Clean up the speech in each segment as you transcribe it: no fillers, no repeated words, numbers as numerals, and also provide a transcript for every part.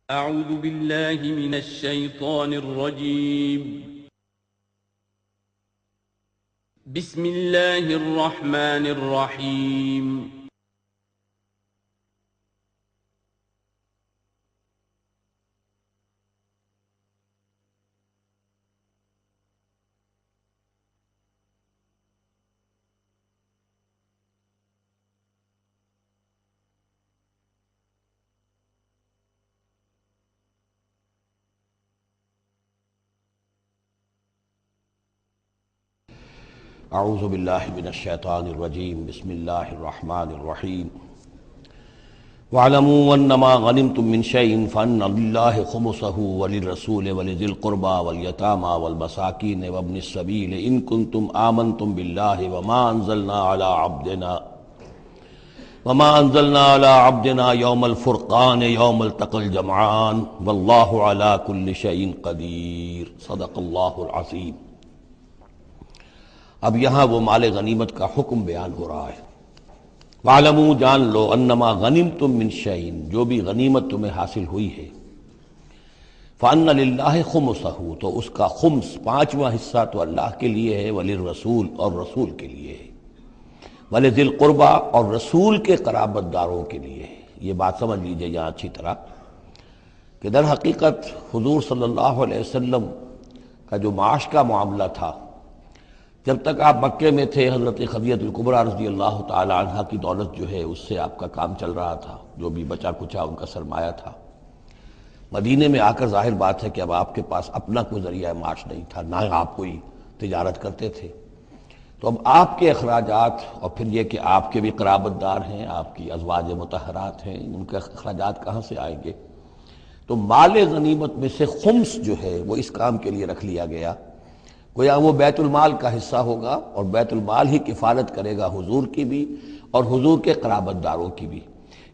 اعوذ باللہ من الشیطان الرجیم بسم اللہ الرحمن الرحیم اعوذ باللہ من الشیطان الرجیم بسم اللہ الرحمن الرحیم وَاعْلَمُوا أَنَّمَا غَنِمْتُم مِّن شَيْءٍ فَأَنَّ لِلَّهِ خُمُسَهُ وَلِلرَّسُولِ وَلِذِي الْقُرْبَى وَالْيَتَامَى وَالْمَسَاكِينِ وَابْنِ السَّبِيلِ إِن كُنتُمْ آمَنتُم بِاللَّهِ وَمَا أَنزَلْنَا عَلَى عَبْدِنَا يَوْمَ الْفُرْقَانِ يَوْمَ الْتَقَى الْجَمْعَانِ وَاللَّهُ عَلَى كُلِّ شَيْءٍ قَدِيرٌ صدق اللہ العظیم۔ اب یہاں وہ مال غنیمت کا حکم بیان ہو رہا ہے۔ وَاعْلَمُوا جان لو انما غنمتم من شیء جو بھی غنیمت تمہیں حاصل ہوئی ہے، فَأَنَّ لِلَّهِ خُمُسَهُ تو اس کا خمس پانچواں حصہ تو اللہ کے لیے ہے، وَلِلرَّسُولِ اور رسول کے لیے ہے، وَلِذِي الْقُرْبَى اور رسول کے قرابت داروں کے لیے ہے۔ یہ بات سمجھ لیجئے یہاں اچھی طرح کہ در حقیقت حضور صلی اللہ علیہ وسلم کا جو معاش کا معاملہ تھا، جب تک آپ مکے میں تھے حضرت خدیجہ الکبریٰ رضی اللہ تعالی عنہا کی دولت جو ہے اس سے آپ کا کام چل رہا تھا، جو بھی بچا کچا ان کا سرمایہ تھا۔ مدینے میں آ کر ظاہر بات ہے کہ اب آپ کے پاس اپنا کوئی ذریعہ معاش نہیں تھا، نہ آپ کوئی تجارت کرتے تھے، تو اب آپ کے اخراجات اور پھر یہ کہ آپ کے بھی قرابت دار ہیں، آپ کی ازواج مطہرات ہیں، ان کے اخراجات کہاں سے آئیں گے؟ تو مال غنیمت میں سے خمس جو ہے وہ اس کام کے لیے رکھ لیا گیا، گویا وہ بیت المال کا حصہ ہوگا، اور بیت المال ہی کفالت کرے گا حضور کی بھی اور حضور کے قرابت داروں کی بھی۔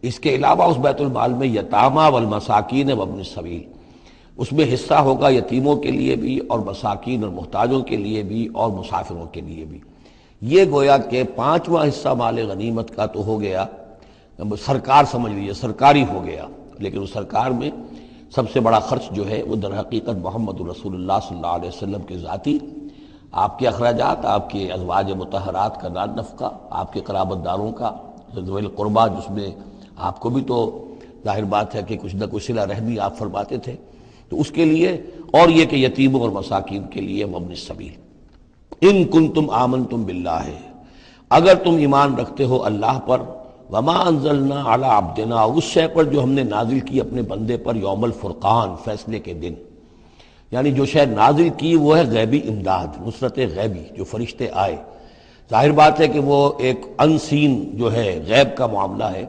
اس کے علاوہ اس بیت المال میں یتامى والمساکین وابن السبیل، اس میں حصہ ہوگا یتیموں کے لیے بھی اور مساکین اور محتاجوں کے لیے بھی اور مسافروں کے لیے بھی۔ یہ گویا کہ پانچواں حصہ مال غنیمت کا تو ہو گیا، سرکار سمجھ لیجیے سرکاری ہو گیا، لیکن اس سرکار میں سب سے بڑا خرچ جو ہے وہ در حقیقت محمد رسول اللہ صلی اللہ علیہ وسلم کے ذاتی، آپ کے اخراجات، آپ کے ازواج مطہرات کا نان نفقہ، آپ کے قرابت داروں کا ذوی القربیٰ، جس میں آپ کو بھی تو ظاہر بات ہے کہ کچھ نہ کچھ صلہ رحمی آپ فرماتے تھے، تو اس کے لیے، اور یہ کہ یتیموں اور مساکین کے لیے وابن السبیل۔ ان کنتم آمنتم باللہ اگر تم ایمان رکھتے ہو اللہ پر، وما انزلنا علی عبدنا اس شے پر جو ہم نے نازل کی اپنے بندے پر، یوم الفرقان فیصلے کے دن، یعنی جو شے نازل کی وہ ہے غیبی امداد، نصرت غیبی، جو فرشتے آئے۔ ظاہر بات ہے کہ وہ ایک انسین جو ہے غیب کا معاملہ ہے،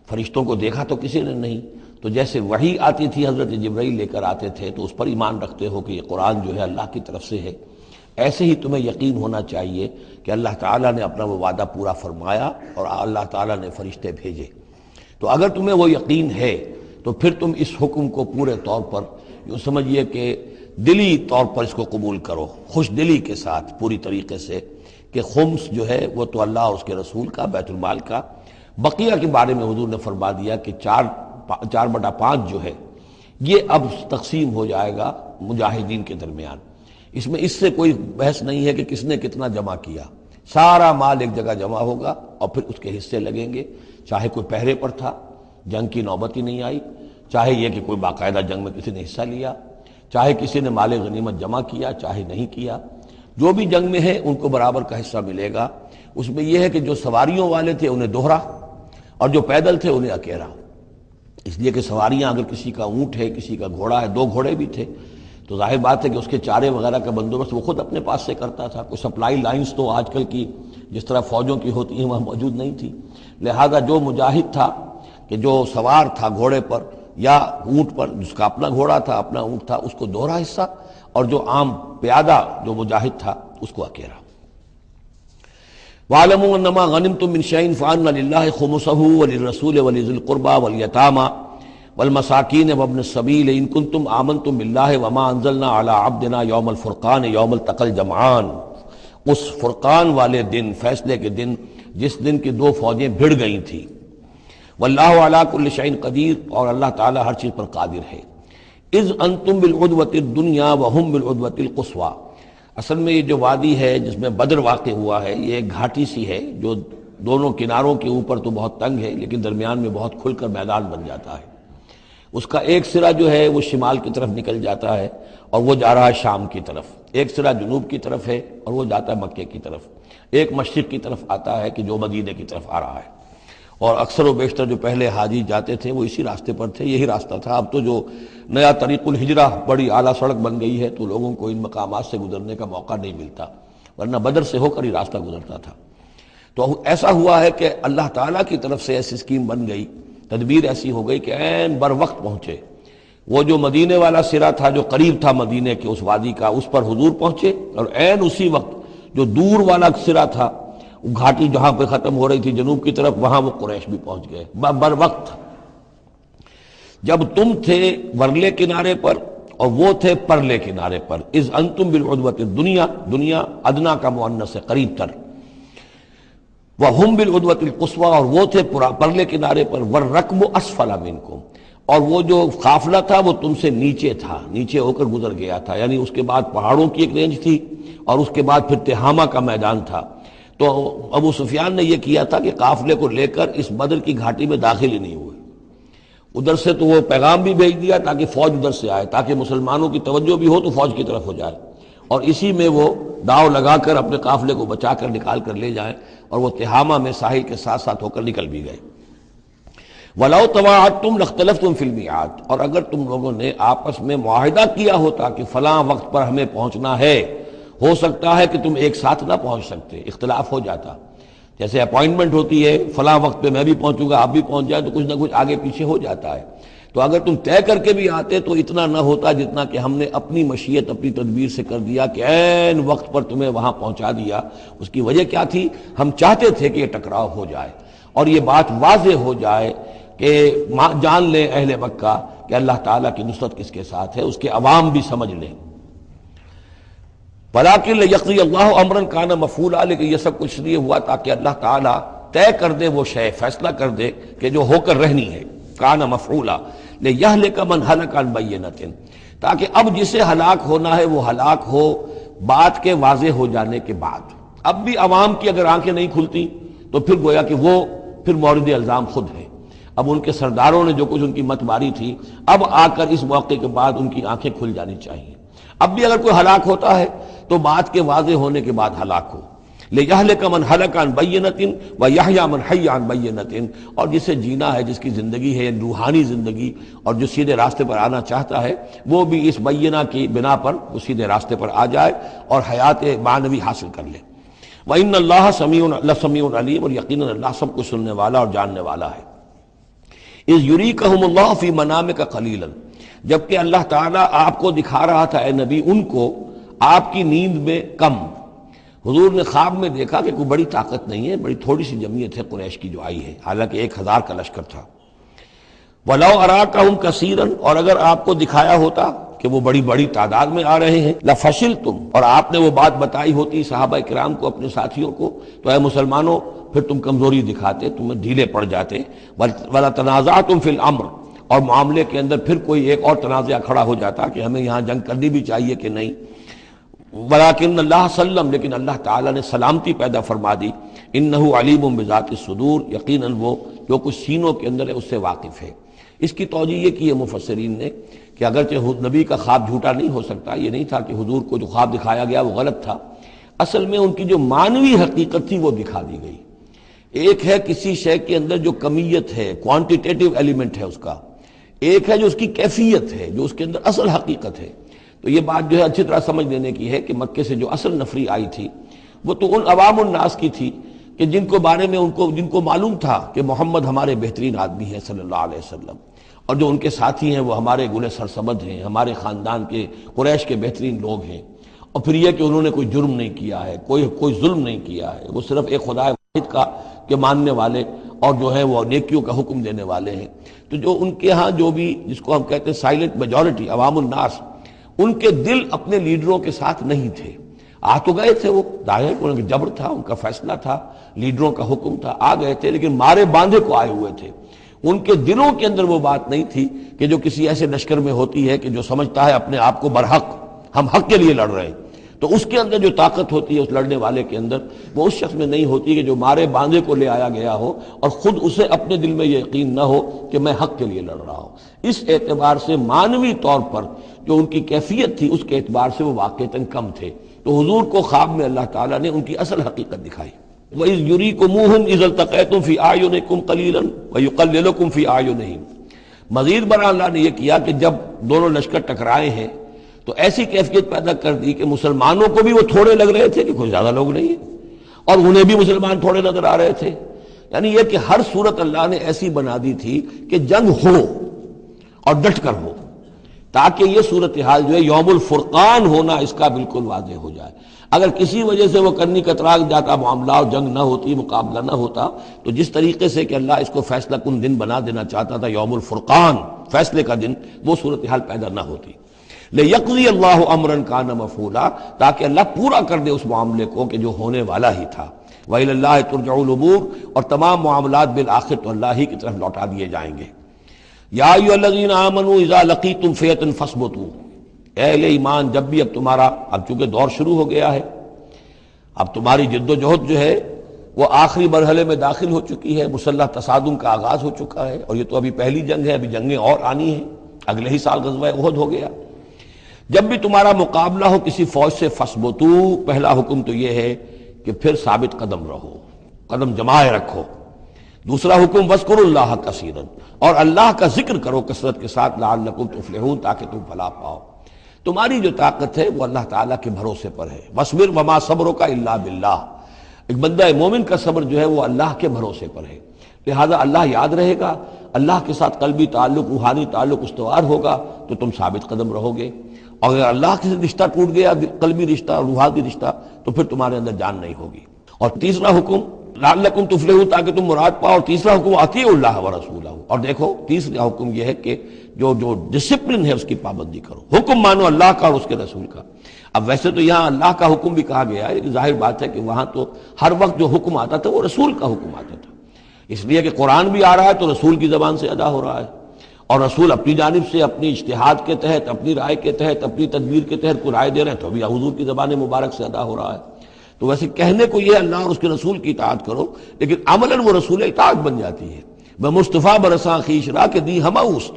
فرشتوں کو دیکھا تو کسی نے نہیں، تو جیسے وحی آتی تھی حضرت جبرائیل لے کر آتے تھے تو اس پر ایمان رکھتے ہو کہ یہ قرآن جو ہے اللہ کی طرف سے ہے، ایسے ہی تمہیں یقین ہونا چاہیے کہ اللہ تعالیٰ نے اپنا وہ وعدہ پورا فرمایا اور اللہ تعالیٰ نے فرشتے بھیجے۔ تو اگر تمہیں وہ یقین ہے تو پھر تم اس حکم کو پورے طور پر یوں سمجھیے کہ دلی طور پر اس کو قبول کرو، خوش دلی کے ساتھ پوری طریقے سے، کہ خمس جو ہے وہ تو اللہ اور اس کے رسول کا، بیت المال کا۔ بقیہ کے بارے میں حضور نے فرما دیا کہ 4/5 جو ہے یہ اب تقسیم ہو جائے گا مجاہدین کے درمیان۔ اس میں اس سے کوئی بحث نہیں ہے کہ کس نے کتنا جمع کیا، سارا مال ایک جگہ جمع ہوگا اور پھر اس کے حصے لگیں گے، چاہے کوئی پہرے پر تھا، جنگ کی نوبت ہی نہیں آئی، چاہے یہ کہ کوئی باقاعدہ جنگ میں کسی نے حصہ لیا، چاہے کسی نے مال غنیمت جمع کیا چاہے نہیں کیا، جو بھی جنگ میں ہے ان کو برابر کا حصہ ملے گا۔ اس میں یہ ہے کہ جو سواریوں والے تھے انہیں دوہرا، اور جو پیدل تھے انہیں اکیرا، اس لیے کہ سواریاں اگر کسی کا اونٹ ہے کسی کا گھوڑا ہے، 2 گھوڑے بھی تھے، تو ظاہر بات ہے کہ اس کے چارے وغیرہ کا بندوبست وہ خود اپنے پاس سے کرتا تھا، کوئی سپلائی لائنز تو آج کل کی جس طرح فوجوں کی ہوتی ہیں وہاں موجود نہیں تھی، لہذا جو مجاہد تھا کہ جو سوار تھا گھوڑے پر یا اونٹ پر، جس کا اپنا گھوڑا تھا اپنا اونٹ تھا، اس کو دوہرا حصہ، اور جو عام پیادہ جو مجاہد تھا اس کو اکیلا۔ وَاعْلَمُوا أَنَّمَا غَنِمْتُم مِّن شَيْءٍ فَأَنَّ لِلَّهِ خُمُسَهُ وَلِلرَّسُولِ وَلِذِي الْقُرْبَى وَالْيَتَامَى والمساکین وابن السبیل ان کنتم آمنتم باللہ وما انزلنا علی عبدنا یوم الفرقان یوم التقى الجمعان، اس فرقان والے دن، فیصلے کے دن، جس دن کی 2 فوجیں بھڑ گئی تھیں۔ واللہ علی کل شیء قدیر، اور اللہ تعالیٰ ہر چیز پر قادر ہے۔ اذ انتم بالعدوۃ الدنیا وہم بالعدوۃ القصویٰ، اصل میں یہ جو وادی ہے جس میں بدر واقع ہوا ہے، یہ ایک گھاٹی سی ہے جو دونوں کناروں کے اوپر تو بہت تنگ ہے لیکن درمیان میں بہت کھل کر میدان بن جاتا ہے۔ اس کا ایک سرا جو ہے وہ شمال کی طرف نکل جاتا ہے اور وہ جا رہا ہے شام کی طرف، ایک سرا جنوب کی طرف ہے اور وہ جاتا ہے مکے کی طرف، ایک مشرق کی طرف آتا ہے کہ جو مدینے کی طرف آ رہا ہے، اور اکثر و بیشتر جو پہلے حاجی جاتے تھے وہ اسی راستے پر تھے، یہی راستہ تھا۔ اب تو جو نیا طریق الہجرہ بڑی اعلیٰ سڑک بن گئی ہے تو لوگوں کو ان مقامات سے گزرنے کا موقع نہیں ملتا، ورنہ بدر سے ہو کر ہی راستہ گزرتا تھا۔ تو ایسا ہوا ہے کہ اللہ تعالیٰ کی طرف سے ایسی اسکیم بن گئی، تدبیر ایسی ہو گئی کہ عین بر وقت پہنچے، وہ جو مدینے والا سرا تھا جو قریب تھا مدینے کے اس وادی کا، اس پر حضور پہنچے، اور عین اسی وقت جو دور والا سرا تھا، گھاٹی جہاں پہ ختم ہو رہی تھی جنوب کی طرف، وہاں وہ قریش بھی پہنچ گئے بر وقت۔ جب تم تھے ورلے کنارے پر اور وہ تھے پرلے کنارے پر، اذ انتم بالعدوۃ الدنیا، دنیا ادنا کا مؤنث ہے قریب تر، وہم بالعدوۃ القصویٰ، اور وہ تھے پرلے کنارے پر، والرکب اسفل منکم، اور وہ جو قافلہ تھا وہ تم سے نیچے تھا، نیچے ہو کر گزر گیا تھا، یعنی اس کے بعد پہاڑوں کی ایک رینج تھی اور اس کے بعد پھر تہامہ کا میدان تھا۔ تو ابو سفیان نے یہ کیا تھا کہ قافلے کو لے کر اس بدر کی گھاٹی میں داخل ہی نہیں ہوئے، ادھر سے تو وہ پیغام بھی بھیج دیا تاکہ فوج ادھر سے آئے، تاکہ مسلمانوں کی توجہ بھی ہو تو فوج کی طرف ہو جائے، اور اسی میں وہ داؤ لگا کر اپنے قافلے کو بچا کر نکال کر لے جائیں، اور وہ تہامہ میں ساحل کے ساتھ ساتھ ہو کر نکل بھی گئے۔ وَلَوْ تَوَاعَدتُّمْ لَاخْتَلَفْتُمْ فِي الْمِيعَادِ، اور اگر تم لوگوں نے آپس میں معاہدہ کیا ہوتا کہ فلاں وقت پر ہمیں پہنچنا ہے، ہو سکتا ہے کہ تم ایک ساتھ نہ پہنچ سکتے، اختلاف ہو جاتا، جیسے اپوائنٹمنٹ ہوتی ہے فلاں وقت پہ میں بھی پہنچوں گا آپ بھی پہنچ جائے تو کچھ نہ کچھ آگے پیچھے ہو جاتا ہے، تو اگر تم طے کر کے بھی آتے تو اتنا نہ ہوتا جتنا کہ ہم نے اپنی مشیت اپنی تدبیر سے کر دیا کہ عین وقت پر تمہیں وہاں پہنچا دیا۔ اس کی وجہ کیا تھی؟ ہم چاہتے تھے کہ یہ ٹکراؤ ہو جائے اور یہ بات واضح ہو جائے کہ جان لیں اہل مکہ کہ اللہ تعالیٰ کی نصرت کس کے ساتھ ہے، اس کے عوام بھی سمجھ لیں۔ وَلَٰكِن لِيَقْضِيَ اللَّهُ أَمْرًا كَانَ مَفْعُولًا، لیکن یہ سب کچھ لیے ہوا تاکہ اللہ تعالیٰ طے کر دے وہ شے، فیصلہ کر دے کہ جو ہو کر رہنی ہے، كَانَ مَفْعُولًا لِيَهْلِكَ مَنْ هَلَكَ عَنْ بَيِّنَةٍ، تاکہ اب جسے ہلاک ہونا ہے وہ ہلاک ہو بات کے واضح ہو جانے کے بعد۔ اب بھی عوام کی اگر آنکھیں نہیں کھلتی تو پھر گویا کہ وہ پھر مورد الزام خود ہے، اب ان کے سرداروں نے جو کچھ ان کی مت ماری تھی، اب آ کر اس موقع کے بعد ان کی آنکھیں کھل جانی چاہیے۔ اب بھی اگر کوئی ہلاک ہوتا ہے تو بات کے واضح ہونے کے بعد ہلاک ہو، لِيَهْلِكَ مَنْ هَلَكَ عَنْ بَيِّنَةٍ وَيَحْيَىٰ مَنْ حَيَّ عَنْ بَيِّنَةٍ، اور جسے جینا ہے، جس کی زندگی ہے روحانی زندگی، اور جو سیدھے راستے پر آنا چاہتا ہے وہ بھی اس بینہ کی بنا پر وہ سیدھے راستے پر آ جائے اور حیات معنوی حاصل کر لے۔ وَإِنَّ اللَّهَ سَمِيعٌ عَلِيمٌ، اور یقیناً اللہ سب کچھ سننے والا اور جاننے والا ہے۔ اِذْ يُرِيكَهُمُ اللَّهُ فِي مَنَامِكَ قَلِيلًا، جبکہ اللہ تعالیٰ آپ کو دکھا رہا تھا اے نبی ان کو آپ کی نیند میں کم، حضور نے خواب میں دیکھا کہ کوئی بڑی طاقت نہیں ہے، بڑی تھوڑی سی جمعیت ہے قریش کی جو آئی ہے، حالانکہ 1000 کا لشکر تھا۔ وَلَوْ أَرَاكَهُمْ كَثِيرًا، اور اگر آپ کو دکھایا ہوتا کہ وہ بڑی بڑی تعداد میں آ رہے ہیں، لَفَشِلْتُمْ، اور آپ نے وہ بات بتائی ہوتی صحابہ کرام کو اپنے ساتھیوں کو، تو اے مسلمانوں پھر تم کمزوری دکھاتے، تمہیں ڈھیلے پڑ جاتے۔ وَلَا تَنَازَعْتُمْ فِي الْأَمْرِ، اور معاملے کے اندر پھر کوئی ایک اور تنازع کھڑا ہو جاتا کہ ہمیں یہاں جنگ کرنی بھی چاہیے کہ نہیں۔ وَلَٰكِنَّ اللَّهَ سَلَّمَ، لیکن اللہ تعالیٰ نے سلامتی پیدا فرما دی۔ إِنَّهُ عَلِيمٌ بِذَاتِ الصُّدُورِ، یقیناً وہ جو کچھ سینوں کے اندر ہے اس سے واقف ہے۔ اس کی توجیہ یہ کی ہے مفسرین نے کہ اگرچہ نبی کا خواب جھوٹا نہیں ہو سکتا، یہ نہیں تھا کہ حضور کو جو خواب دکھایا گیا وہ غلط تھا، اصل میں ان کی جو معنوی حقیقت تھی وہ دکھا دی گئی۔ ایک ہے کسی شے کے اندر جو کمیت ہے، کوانٹیٹیو ایلیمنٹ ہے اس کا، ایک ہے جو اس کی کیفیت ہے، جو اس کے اندر اصل حقیقت ہے۔ تو یہ بات جو ہے اچھی طرح سمجھ لینے کی ہے کہ مکے سے جو اصل نفری آئی تھی وہ تو ان عوام الناس کی تھی کہ جن کو بارے میں جن کو معلوم تھا کہ محمد ہمارے بہترین آدمی ہے صلی اللہ علیہ وسلم، اور جو ان کے ساتھی ہیں وہ ہمارے گلے سرسبد ہیں، ہمارے خاندان کے قریش کے بہترین لوگ ہیں، اور پھر یہ کہ انہوں نے کوئی جرم نہیں کیا ہے، کوئی ظلم نہیں کیا ہے، وہ صرف ایک خدا واحد کا کے ماننے والے اور جو ہے وہ نیکیوں کا حکم دینے والے ہیں۔ تو جو ان کے ہاں جو بھی جس کو ہم کہتے ہیں سائلنٹ میجورٹی، عوام الناس، ان کے دل اپنے لیڈروں کے ساتھ نہیں تھے۔ آ تو گئے تھے، وہ ظاہر ان کا جبر تھا، ان کا فیصلہ تھا، لیڈروں کا حکم تھا، آ گئے تھے، لیکن مارے باندھے کو آئے ہوئے تھے۔ ان کے دلوں کے اندر وہ بات نہیں تھی کہ جو کسی ایسے لشکر میں ہوتی ہے کہ جو سمجھتا ہے اپنے آپ کو برحق، ہم حق کے لیے لڑ رہے ہیں، تو اس کے اندر جو طاقت ہوتی ہے اس لڑنے والے کے اندر، وہ اس شخص میں نہیں ہوتی کہ جو مارے باندھے کو لے آیا گیا ہو اور خود اسے اپنے دل میں یہ یقین نہ ہو کہ میں حق کے لیے لڑ رہا ہوں۔ اس اعتبار سے معنوی طور پر جو ان کی کیفیت تھی اس کے اعتبار سے وہ واقعتاً کم تھے، تو حضور کو خواب میں اللہ تعالیٰ نے ان کی اصل حقیقت دکھائی۔ وَإِذْ يُرِيكُمُوهُمْ إِذْ الْتَقَيْتُمْ فِي أَعْيُنِكُمْ قَلِيلًا وَيُقَلِّلُكُمْ فِي أَعْيُنِهِمْ۔ مزید برآں اللہ نے یہ کیا کہ جب دونوں لشکر ٹکرائے ہیں تو ایسی کیفیت پیدا کر دی کہ مسلمانوں کو بھی وہ تھوڑے لگ رہے تھے کہ کوئی زیادہ لوگ نہیں ہیں، اور انہیں بھی مسلمان تھوڑے نظر آ رہے تھے۔ یعنی یہ کہ ہر صورت اللہ نے ایسی بنا دی تھی کہ جنگ ہو اور ڈٹ کر ہو، تاکہ یہ صورتحال جو ہے یوم الفرقان ہونا اس کا بالکل واضح ہو جائے۔ اگر کسی وجہ سے وہ کرنی کترا جاتا معاملہ اور جنگ نہ ہوتی، مقابلہ نہ ہوتا، تو جس طریقے سے کہ اللہ اس کو فیصلہ کن دن بنا دینا چاہتا تھا، یوم الفرقان فیصلے کا دن، وہ صورتحال پیدا نہ ہوتی۔ لِيَقْضِيَ اللَّهُ أَمْرًا كَانَ مَفْعُولًا، تاکہ اللہ پورا کر دے اس معاملے کو کہ جو ہونے والا ہی تھا۔ وَإِلَى اللَّهِ تُرْجَعُ الْأُمُورُ، اور تمام معاملات بالآخر تو اللہ ہی کی طرف لوٹا دیے جائیں گے۔ یا ایھا الذین آمنوا اذا لقیتم فئۃ فاثبتوا، اے اہل ایمان جب بھی اب تمہارا، اب چونکہ دور شروع ہو گیا ہے، اب تمہاری جد و جہد جو ہے وہ آخری مرحلے میں داخل ہو چکی ہے، مسلح تصادم کا آغاز ہو چکا ہے، اور یہ تو ابھی پہلی جنگ ہے، ابھی جنگیں اور آنی ہیں، اگلے ہی سال غزوہ احد ہو گیا۔ جب بھی تمہارا مقابلہ ہو کسی فوج سے فاثبتوا، پہلا حکم تو یہ ہے کہ پھر ثابت قدم رہو، قدم جمائے رکھو۔ دوسرا حکم وَاذْكُرُوا اللَّهَ كَثِيرًا، اور اللہ کا ذکر کرو کثرت کے ساتھ، لعلکم تفلحون، تاکہ تم فلاح پاؤ۔ تمہاری جو طاقت ہے وہ اللہ تعالیٰ کے بھروسے پر ہے۔ وَاصْبِرْ وَمَا صَبْرُكَ إِلَّا بِاللَّهِ، ایک بندہ مومن کا صبر جو ہے وہ اللہ کے بھروسے پر ہے، لہذا اللہ یاد رہے گا، اللہ کے ساتھ قلبی تعلق، روحانی تعلق استوار ہوگا تو تم ثابت قدم رہو گے، اور اگر اللہ کے رشتہ ٹوٹ گیا، قلبی رشتہ، روحانی رشتہ، تو پھر تمہارے اندر جان نہیں ہوگی۔ اور تیسرا حکم لعلکم تفلحون، تاکہ تم مراد پاؤ، اور تیسرا حکم اطیعوا اللہ ورسولہ، اور دیکھو تیسرا حکم یہ ہے کہ جو ڈسپلن ہے اس کی پابندی کرو، حکم مانو اللہ کا اور اس کے رسول کا۔ اب ویسے تو یہاں اللہ کا حکم بھی کہا گیا ہے، ظاہر بات ہے کہ وہاں تو ہر وقت جو حکم آتا تھا وہ رسول کا حکم آتا تھا، اس لیے کہ قرآن بھی آ رہا ہے تو رسول کی زبان سے ادا ہو رہا ہے، اور رسول اپنی جانب سے اپنی اجتہاد کے تحت، اپنی رائے کے تحت، اپنی تدبیر کے تحت کوئی رائے دے رہے ہیں تو بھی حضور کی زبان مبارک سے ادا ہو رہا ہے۔ تو ویسے کہنے کو یہ اللہ اور اس کے رسول کی اطاعت کرو، لیکن عملاً وہ رسول اطاعت بن جاتی ہے۔ بمصطفیٰ برساں خویش را کہ دی ہمہ اوست،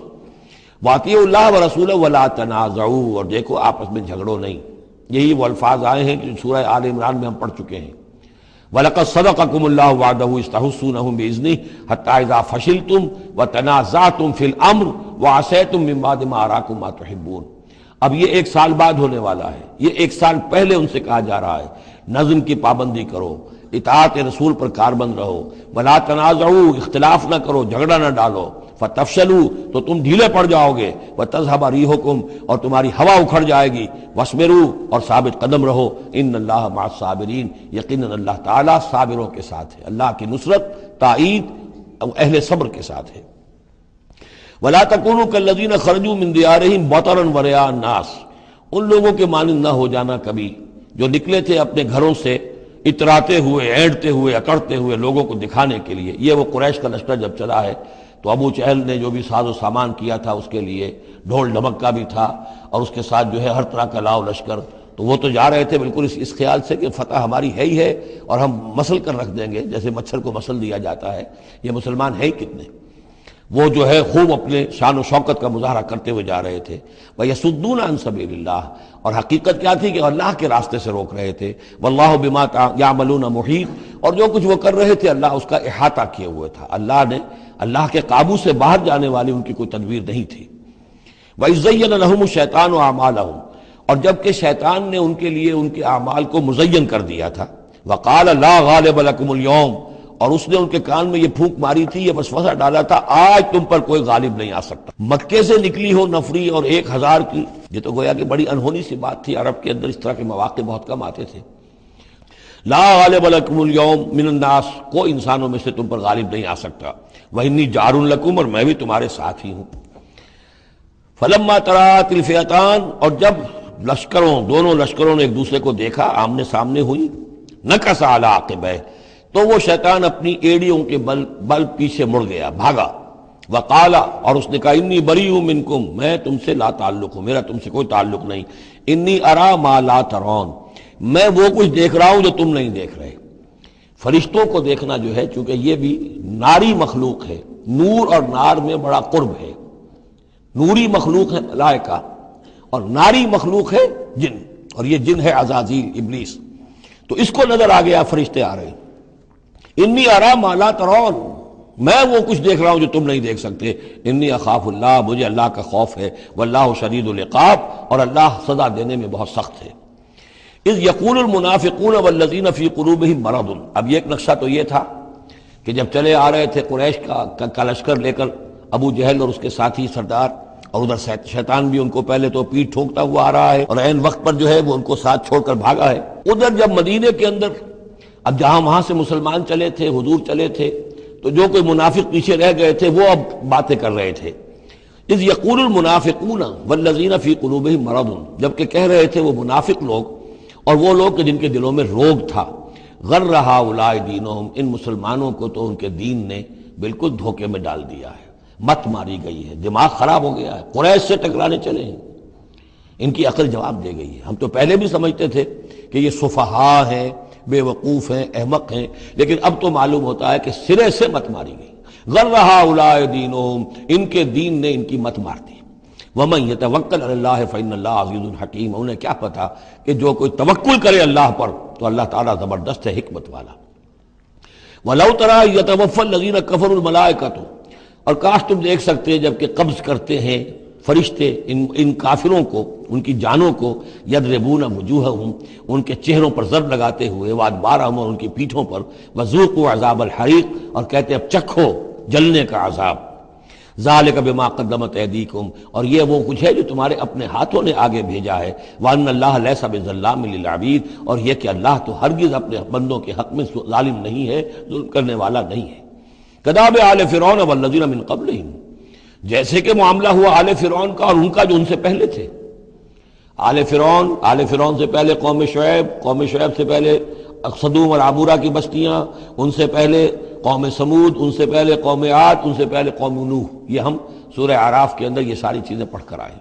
واطیعوا اللہ ورسولہ ولا تنازعوا، اور دیکھو آپس میں جھگڑو نہیں۔ یہی وہ الفاظ آئے ہیں کہ سورہ آل عمران میں ہم پڑھ چکے ہیں۔ وَلَقَدْ صَدَقَكُمُ اللَّهُ وَعْدَهُ إِذْ تَحُسُّونَهُمْ بِإِذْنِهِ حَتَّىٰ إِذَا فَشِلْتُمْ وَتَنَازَعْتُمْ فِي الْأَمْرِ وَعَصَيْتُمْ مِن بَعْدِ مَا أَرَاكُمْ مَا تُحِبُّونَ۔ اب یہ ایک سال بعد ہونے والا ہے، یہ ایک سال پہلے ان سے کہا جا رہا ہے نظم کی پابندی کرو، اطاعت رسول پر کاربند رہو، وَلَا تَنَازَعُوا، اختلاف نہ کرو، جھگڑا نہ ڈالو، فَتَفْشَلُوا، تو تم ڈھیلے پڑ جاؤ گے، وَتَذْهَبَ رِيحُكُمْ، اور تمہاری ہوا اکھڑ جائے گی، وَاصْبِرُوا، اور ثابت قدم رہو، إِنَّ اللَّهَ مَعَ الصَّابِرِينَ، یقیناً اللہ تعالیٰ صابروں کے ساتھ ہے، اللہ کی نصرت، تائید اہل صبر کے ساتھ ہے۔ وَلَا تَكُونُوا كَالَّذِينَ خَرَجُوا مِن دِيَارِهِمْ بَطَرًا وَرِئَاءَ النَّاسِ، ان لوگوں کے مانند نہ ہو جانا کبھی جو نکلے تھے اپنے گھروں سے اتراتے ہوئے، اینٹتے ہوئے، اکڑتے ہوئے لوگوں کو دکھانے کے لیے۔ یہ وہ قریش کا لشکر جب چلا ہے تو ابو جہل نے جو بھی ساز و سامان کیا تھا اس کے لیے ڈھول ڈھمک کا بھی تھا، اور اس کے ساتھ جو ہے ہر طرح کا لاؤ لشکر، تو وہ تو جا رہے تھے بالکل اس خیال سے کہ فتح ہماری ہے ہی ہے اور ہم مسل کر رکھ دیں گے، جیسے مچھر کو مسل دیا جاتا ہے، یہ مسلمان ہیں کتنے۔ وہ جو ہے خوب اپنے شان و شوکت کا مظاہرہ کرتے ہوئے جا رہے تھے۔ وَيَصُدُّونَ عَن سَبِيلِ اللَّهِ، اور حقیقت کیا تھی کہ اللہ کے راستے سے روک رہے تھے۔ وَاللَّهُ بِمَا يَعْمَلُونَ مُحِيطٌ، اور جو کچھ وہ کر رہے تھے اللہ اس کا احاطہ کیے ہوئے تھا، اللہ کے قابو سے باہر جانے والی ان کی کوئی تدبیر نہیں تھی۔ وَإِذْ زَيَّنَ لَهُمُ الشَّيْطَانُ أَعْمَالَهُمْ، اور جب کہ شیطان نے ان کے لیے ان کے اعمال کو مزین کر دیا تھا۔ وَقَالَ لَا غَالِبَ لَكُمُ الْيَوْمَ، اور اس نے ان کے کان میں یہ پھونک ماری تھی، یہ وسوسہ ڈالا تھا، آج تم پر کوئی غالب نہیں آ سکتا۔ مکے سے نکلی ہو نفری اور 1000 کی، یہ تو گویا کہ بڑی انہونی سی بات تھی، عرب کے اندر اس طرح کے مواقع بہت کم آتے تھے۔ لا غالب لکم اليوم من الناس، کوئی انسانوں میں سے تم پر غالب نہیں آ سکتا۔ وإنی جار لکم، اور میں بھی تمہارے ساتھ ہی ہوں۔ فلما تراءت الفئتان، اور جب دونوں لشکروں نے ایک دوسرے کو دیکھا، آمنے سامنے ہوئی، نکص علی عقبیہ، تو وہ شیطان اپنی ایڑیوں کے بل پیچھے مڑ گیا، بھاگا، وقال، اور اس نے کہا انی بریء منکم، میں تم سے لا تعلق ہوں، میرا تم سے کوئی تعلق نہیں، انی ارا ما لا ترون، میں وہ کچھ دیکھ رہا ہوں جو تم نہیں دیکھ رہے۔ فرشتوں کو دیکھنا جو ہے، چونکہ یہ بھی ناری مخلوق ہے، نور اور نار میں بڑا قرب ہے، نوری مخلوق ہے ملائکہ اور ناری مخلوق ہے جن، اور یہ جن ہے عزازیل ابلیس، تو اس کو نظر آ گیا فرشتے آ رہے ہیں۔ انی ارا ما لا ترون، میں وہ کچھ دیکھ رہا ہوں جو تم نہیں دیکھ سکتے، انی اخاف اللہ، مجھے اللہ کا خوف ہے، واللہ شدید العقاب، اور اللہ سزا دینے میں بہت سخت ہے۔ اذ یقول المنافقون والذین فی قلوبہم مرض، اب یہ ایک نقشہ تو یہ تھا کہ جب چلے آ رہے تھے قریش کا لشکر لے کر ابو جہل اور اس کے ساتھی سردار، اور ادھر شیطان بھی ان کو پہلے تو پیٹ ٹھوکتا ہوا آ رہا ہے، اور عین وقت پر جو ہے وہ ان کو ساتھ چھوڑ کر بھاگا ہے۔ ادھر جب مدینے کے اندر اب جہاں وہاں سے مسلمان چلے تھے، حضور چلے تھے، تو جو کوئی منافق پیچھے رہ گئے تھے وہ اب باتیں کر رہے تھے۔ اذ یقول المنافقون والذین فی قلوبہم مرض، جبکہ کہہ رہے تھے وہ منافق لوگ اور وہ لوگ کہ جن کے دلوں میں روگ تھا، غر ہؤلاء دینہم، ان مسلمانوں کو تو ان کے دین نے بالکل دھوکے میں ڈال دیا ہے، مت ماری گئی ہے، دماغ خراب ہو گیا ہے، قریش سے ٹکرانے چلے ہیں، ان کی عقل جواب دے گئی ہے۔ ہم تو پہلے بھی سمجھتے تھے کہ یہ سفہاء ہیں، بے وقوف ہیں، احمق ہیں، لیکن اب تو معلوم ہوتا ہے کہ سرے سے مت ماری گئی۔ غر ہؤلاء دینہم، ان کے دین نے ان کی مت مار دی۔ ومن یتوکل علی اللہ فإن اللہ عزیز حکیم، انہیں کیا پتا کہ جو کوئی توکل کرے اللہ پر تو اللہ تعالیٰ زبردست ہے، حکمت والا۔ وَلَوْ تَرَىٰ يَتَوَفَّى الَّذِينَ كَفَرُوا الْمَلَائِكَةُ، اور کاش تم دیکھ سکتے جب کہ قبض کرتے ہیں فرشتے ان کافروں کو، ان کی جانوں کو، یضربون وجوہہم، ان کے چہروں پر ضرب لگاتے ہوئے، وادبارہم، اور ان کی پیٹھوں پر، وذوقوا عذاب الحریق، اور کہتے اب چکھو جلنے کا عذاب، ذالک بما قدمت ایدیکم، اور یہ وہ کچھ ہے جو تمہارے اپنے ہاتھوں نے آگے بھیجا ہے، وان اللہ لیس بظلام للعبید، اور یہ کہ اللہ تو ہرگز اپنے بندوں کے حق میں ظالم نہیں ہے، ظلم کرنے والا نہیں ہے۔ کداب آل فرعون والذین من قبلہم، جیسے کہ معاملہ ہوا آل فرعون کا اور ان کا جو ان سے پہلے تھے۔ آل فرعون سے پہلے قوم شعیب سے پہلے صدوم اور عمورہ کی بستیاں، ان سے پہلے قوم سمود، ان سے پہلے قوم عاد، ان سے پہلے قوم نوح، یہ ہم سورہ اعراف کے اندر یہ ساری چیزیں پڑھ کر آئے۔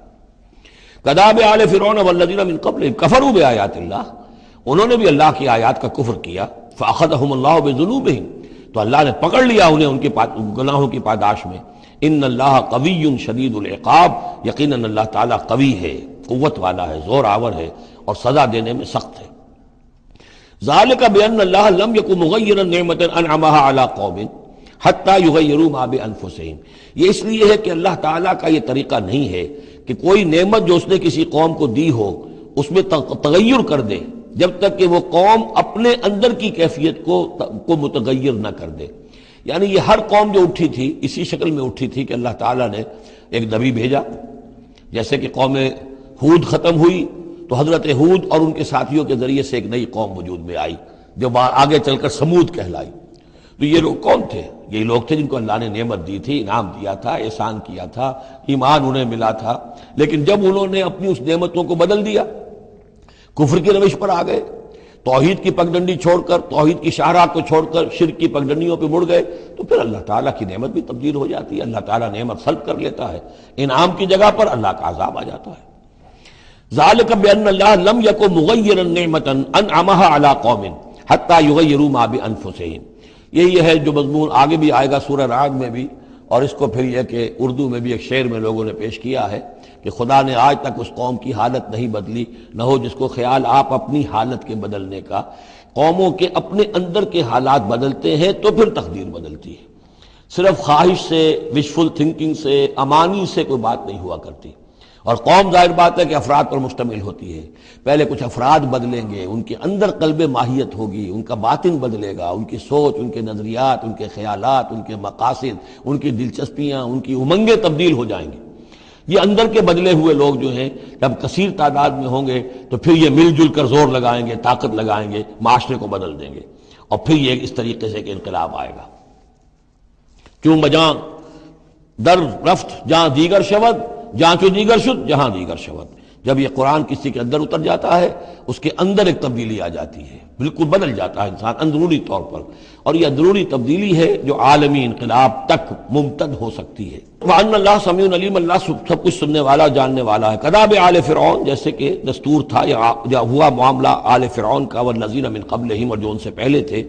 کذاب آل فرعون والذین من قبلہم کفروا بآیات اللہ، انہوں نے بھی اللہ کی آیات کا کفر کیا، فاخذہم اللہ بذنوبہم، تو اللہ نے پکڑ لیا انہیں ان کے گناہوں کی پاداش میں۔ ان اللہ قوی شدید العقاب، یقیناً اللہ تعالیٰ قوی ہے، قوت والا ہے، زور آور ہے، اور سزا دینے میں سخت ہے۔ ذالک بان اللہ لم یکن مغیرا نعمۃ انعمها علی قوم حتی یغیروا ما بانفسہم، یہ اس لیے ہے کہ اللہ تعالیٰ کا یہ طریقہ نہیں ہے کہ کوئی نعمت جو اس نے کسی قوم کو دی ہو اس میں تغیر کر دے جب تک کہ وہ قوم اپنے اندر کی کیفیت کو متغیر نہ کر دے۔ یعنی یہ ہر قوم جو اٹھی تھی اسی شکل میں اٹھی تھی کہ اللہ تعالیٰ نے ایک نبی بھیجا، جیسے کہ قوم ہود ختم ہوئی تو حضرت ہود اور ان کے ساتھیوں کے ذریعے سے ایک نئی قوم وجود میں آئی جو آگے چل کر سمود کہلائی۔ تو یہ لوگ کون تھے؟ یہی لوگ تھے جن کو اللہ نے نعمت دی تھی، انعام دیا تھا، احسان کیا تھا، ایمان انہیں ملا تھا، لیکن جب انہوں نے اپنی اس نعمتوں کو بدل دیا، کفر کی روش پر آ گئے، توحید کی پگڈنڈی چھوڑ کر، توحید کی شاہراہ کو چھوڑ کر شرک کی پگڈنڈیوں پہ مڑ گئے، تو پھر اللہ تعالیٰ کی نعمت بھی تبدیل ہو جاتی ہے، اللہ تعالیٰ نعمت سلب کر لیتا ہے، انعام کی جگہ پر اللہ کا عذاب آ جاتا ہے۔ ذالک بان اللہ لم یکن مغیرا نعمۃ انعمها علی قوم حتی یغیروا ما بانفسہم، یہی ہے جو مضمون آگے بھی آئے گا سورہ رعد میں بھی، اور اس کو پھر یہ کہ اردو میں بھی ایک شعر میں لوگوں نے پیش کیا ہے کہ خدا نے آج تک اس قوم کی حالت نہیں بدلی، نہ ہو جس کو خیال آپ اپنی حالت کے بدلنے کا۔ قوموں کے اپنے اندر کے حالات بدلتے ہیں تو پھر تقدیر بدلتی ہے، صرف خواہش سے، وشفل تھنکنگ سے، امانی سے کوئی بات نہیں ہوا کرتی۔ اور قوم ظاہر بات ہے کہ افراد پر مشتمل ہوتی ہے، پہلے کچھ افراد بدلیں گے، ان کے اندر قلب ماہیت ہوگی، ان کا باطن بدلے گا، ان کی سوچ، ان کے نظریات، ان کے خیالات، ان کے مقاصد، ان کی دلچسپیاں، ان کی امنگیں تبدیل ہو جائیں گی۔ یہ اندر کے بدلے ہوئے لوگ جو ہیں جب کثیر تعداد میں ہوں گے تو پھر یہ مل جل کر زور لگائیں گے، طاقت لگائیں گے، معاشرے کو بدل دیں گے، اور پھر یہ اس طریقے سے کہ انقلاب آئے گا۔ کیوں بجاں در رفت جہاں دیگر شود، جہاں چو دیگر شد جہاں دیگر شود، جب یہ قرآن کسی کے اندر اتر جاتا ہے اس کے اندر ایک تبدیلی آ جاتی ہے، بالکل بدل جاتا ہے انسان اندرونی طور پر، اور یہ اندرونی تبدیلی ہے جو عالمی انقلاب تک ممتد ہو سکتی ہے۔ وَأَنَّ اللَّهَ سَمِيعٌ عَلِيمٌ، اللہ سب کچھ سننے والا جاننے والا ہے۔ کذاب آل فرعون، جیسے کہ دستور تھا یا ہوا معاملہ آل فرعون کا، والذین من قبلہم، اور جو ان سے پہلے تھے،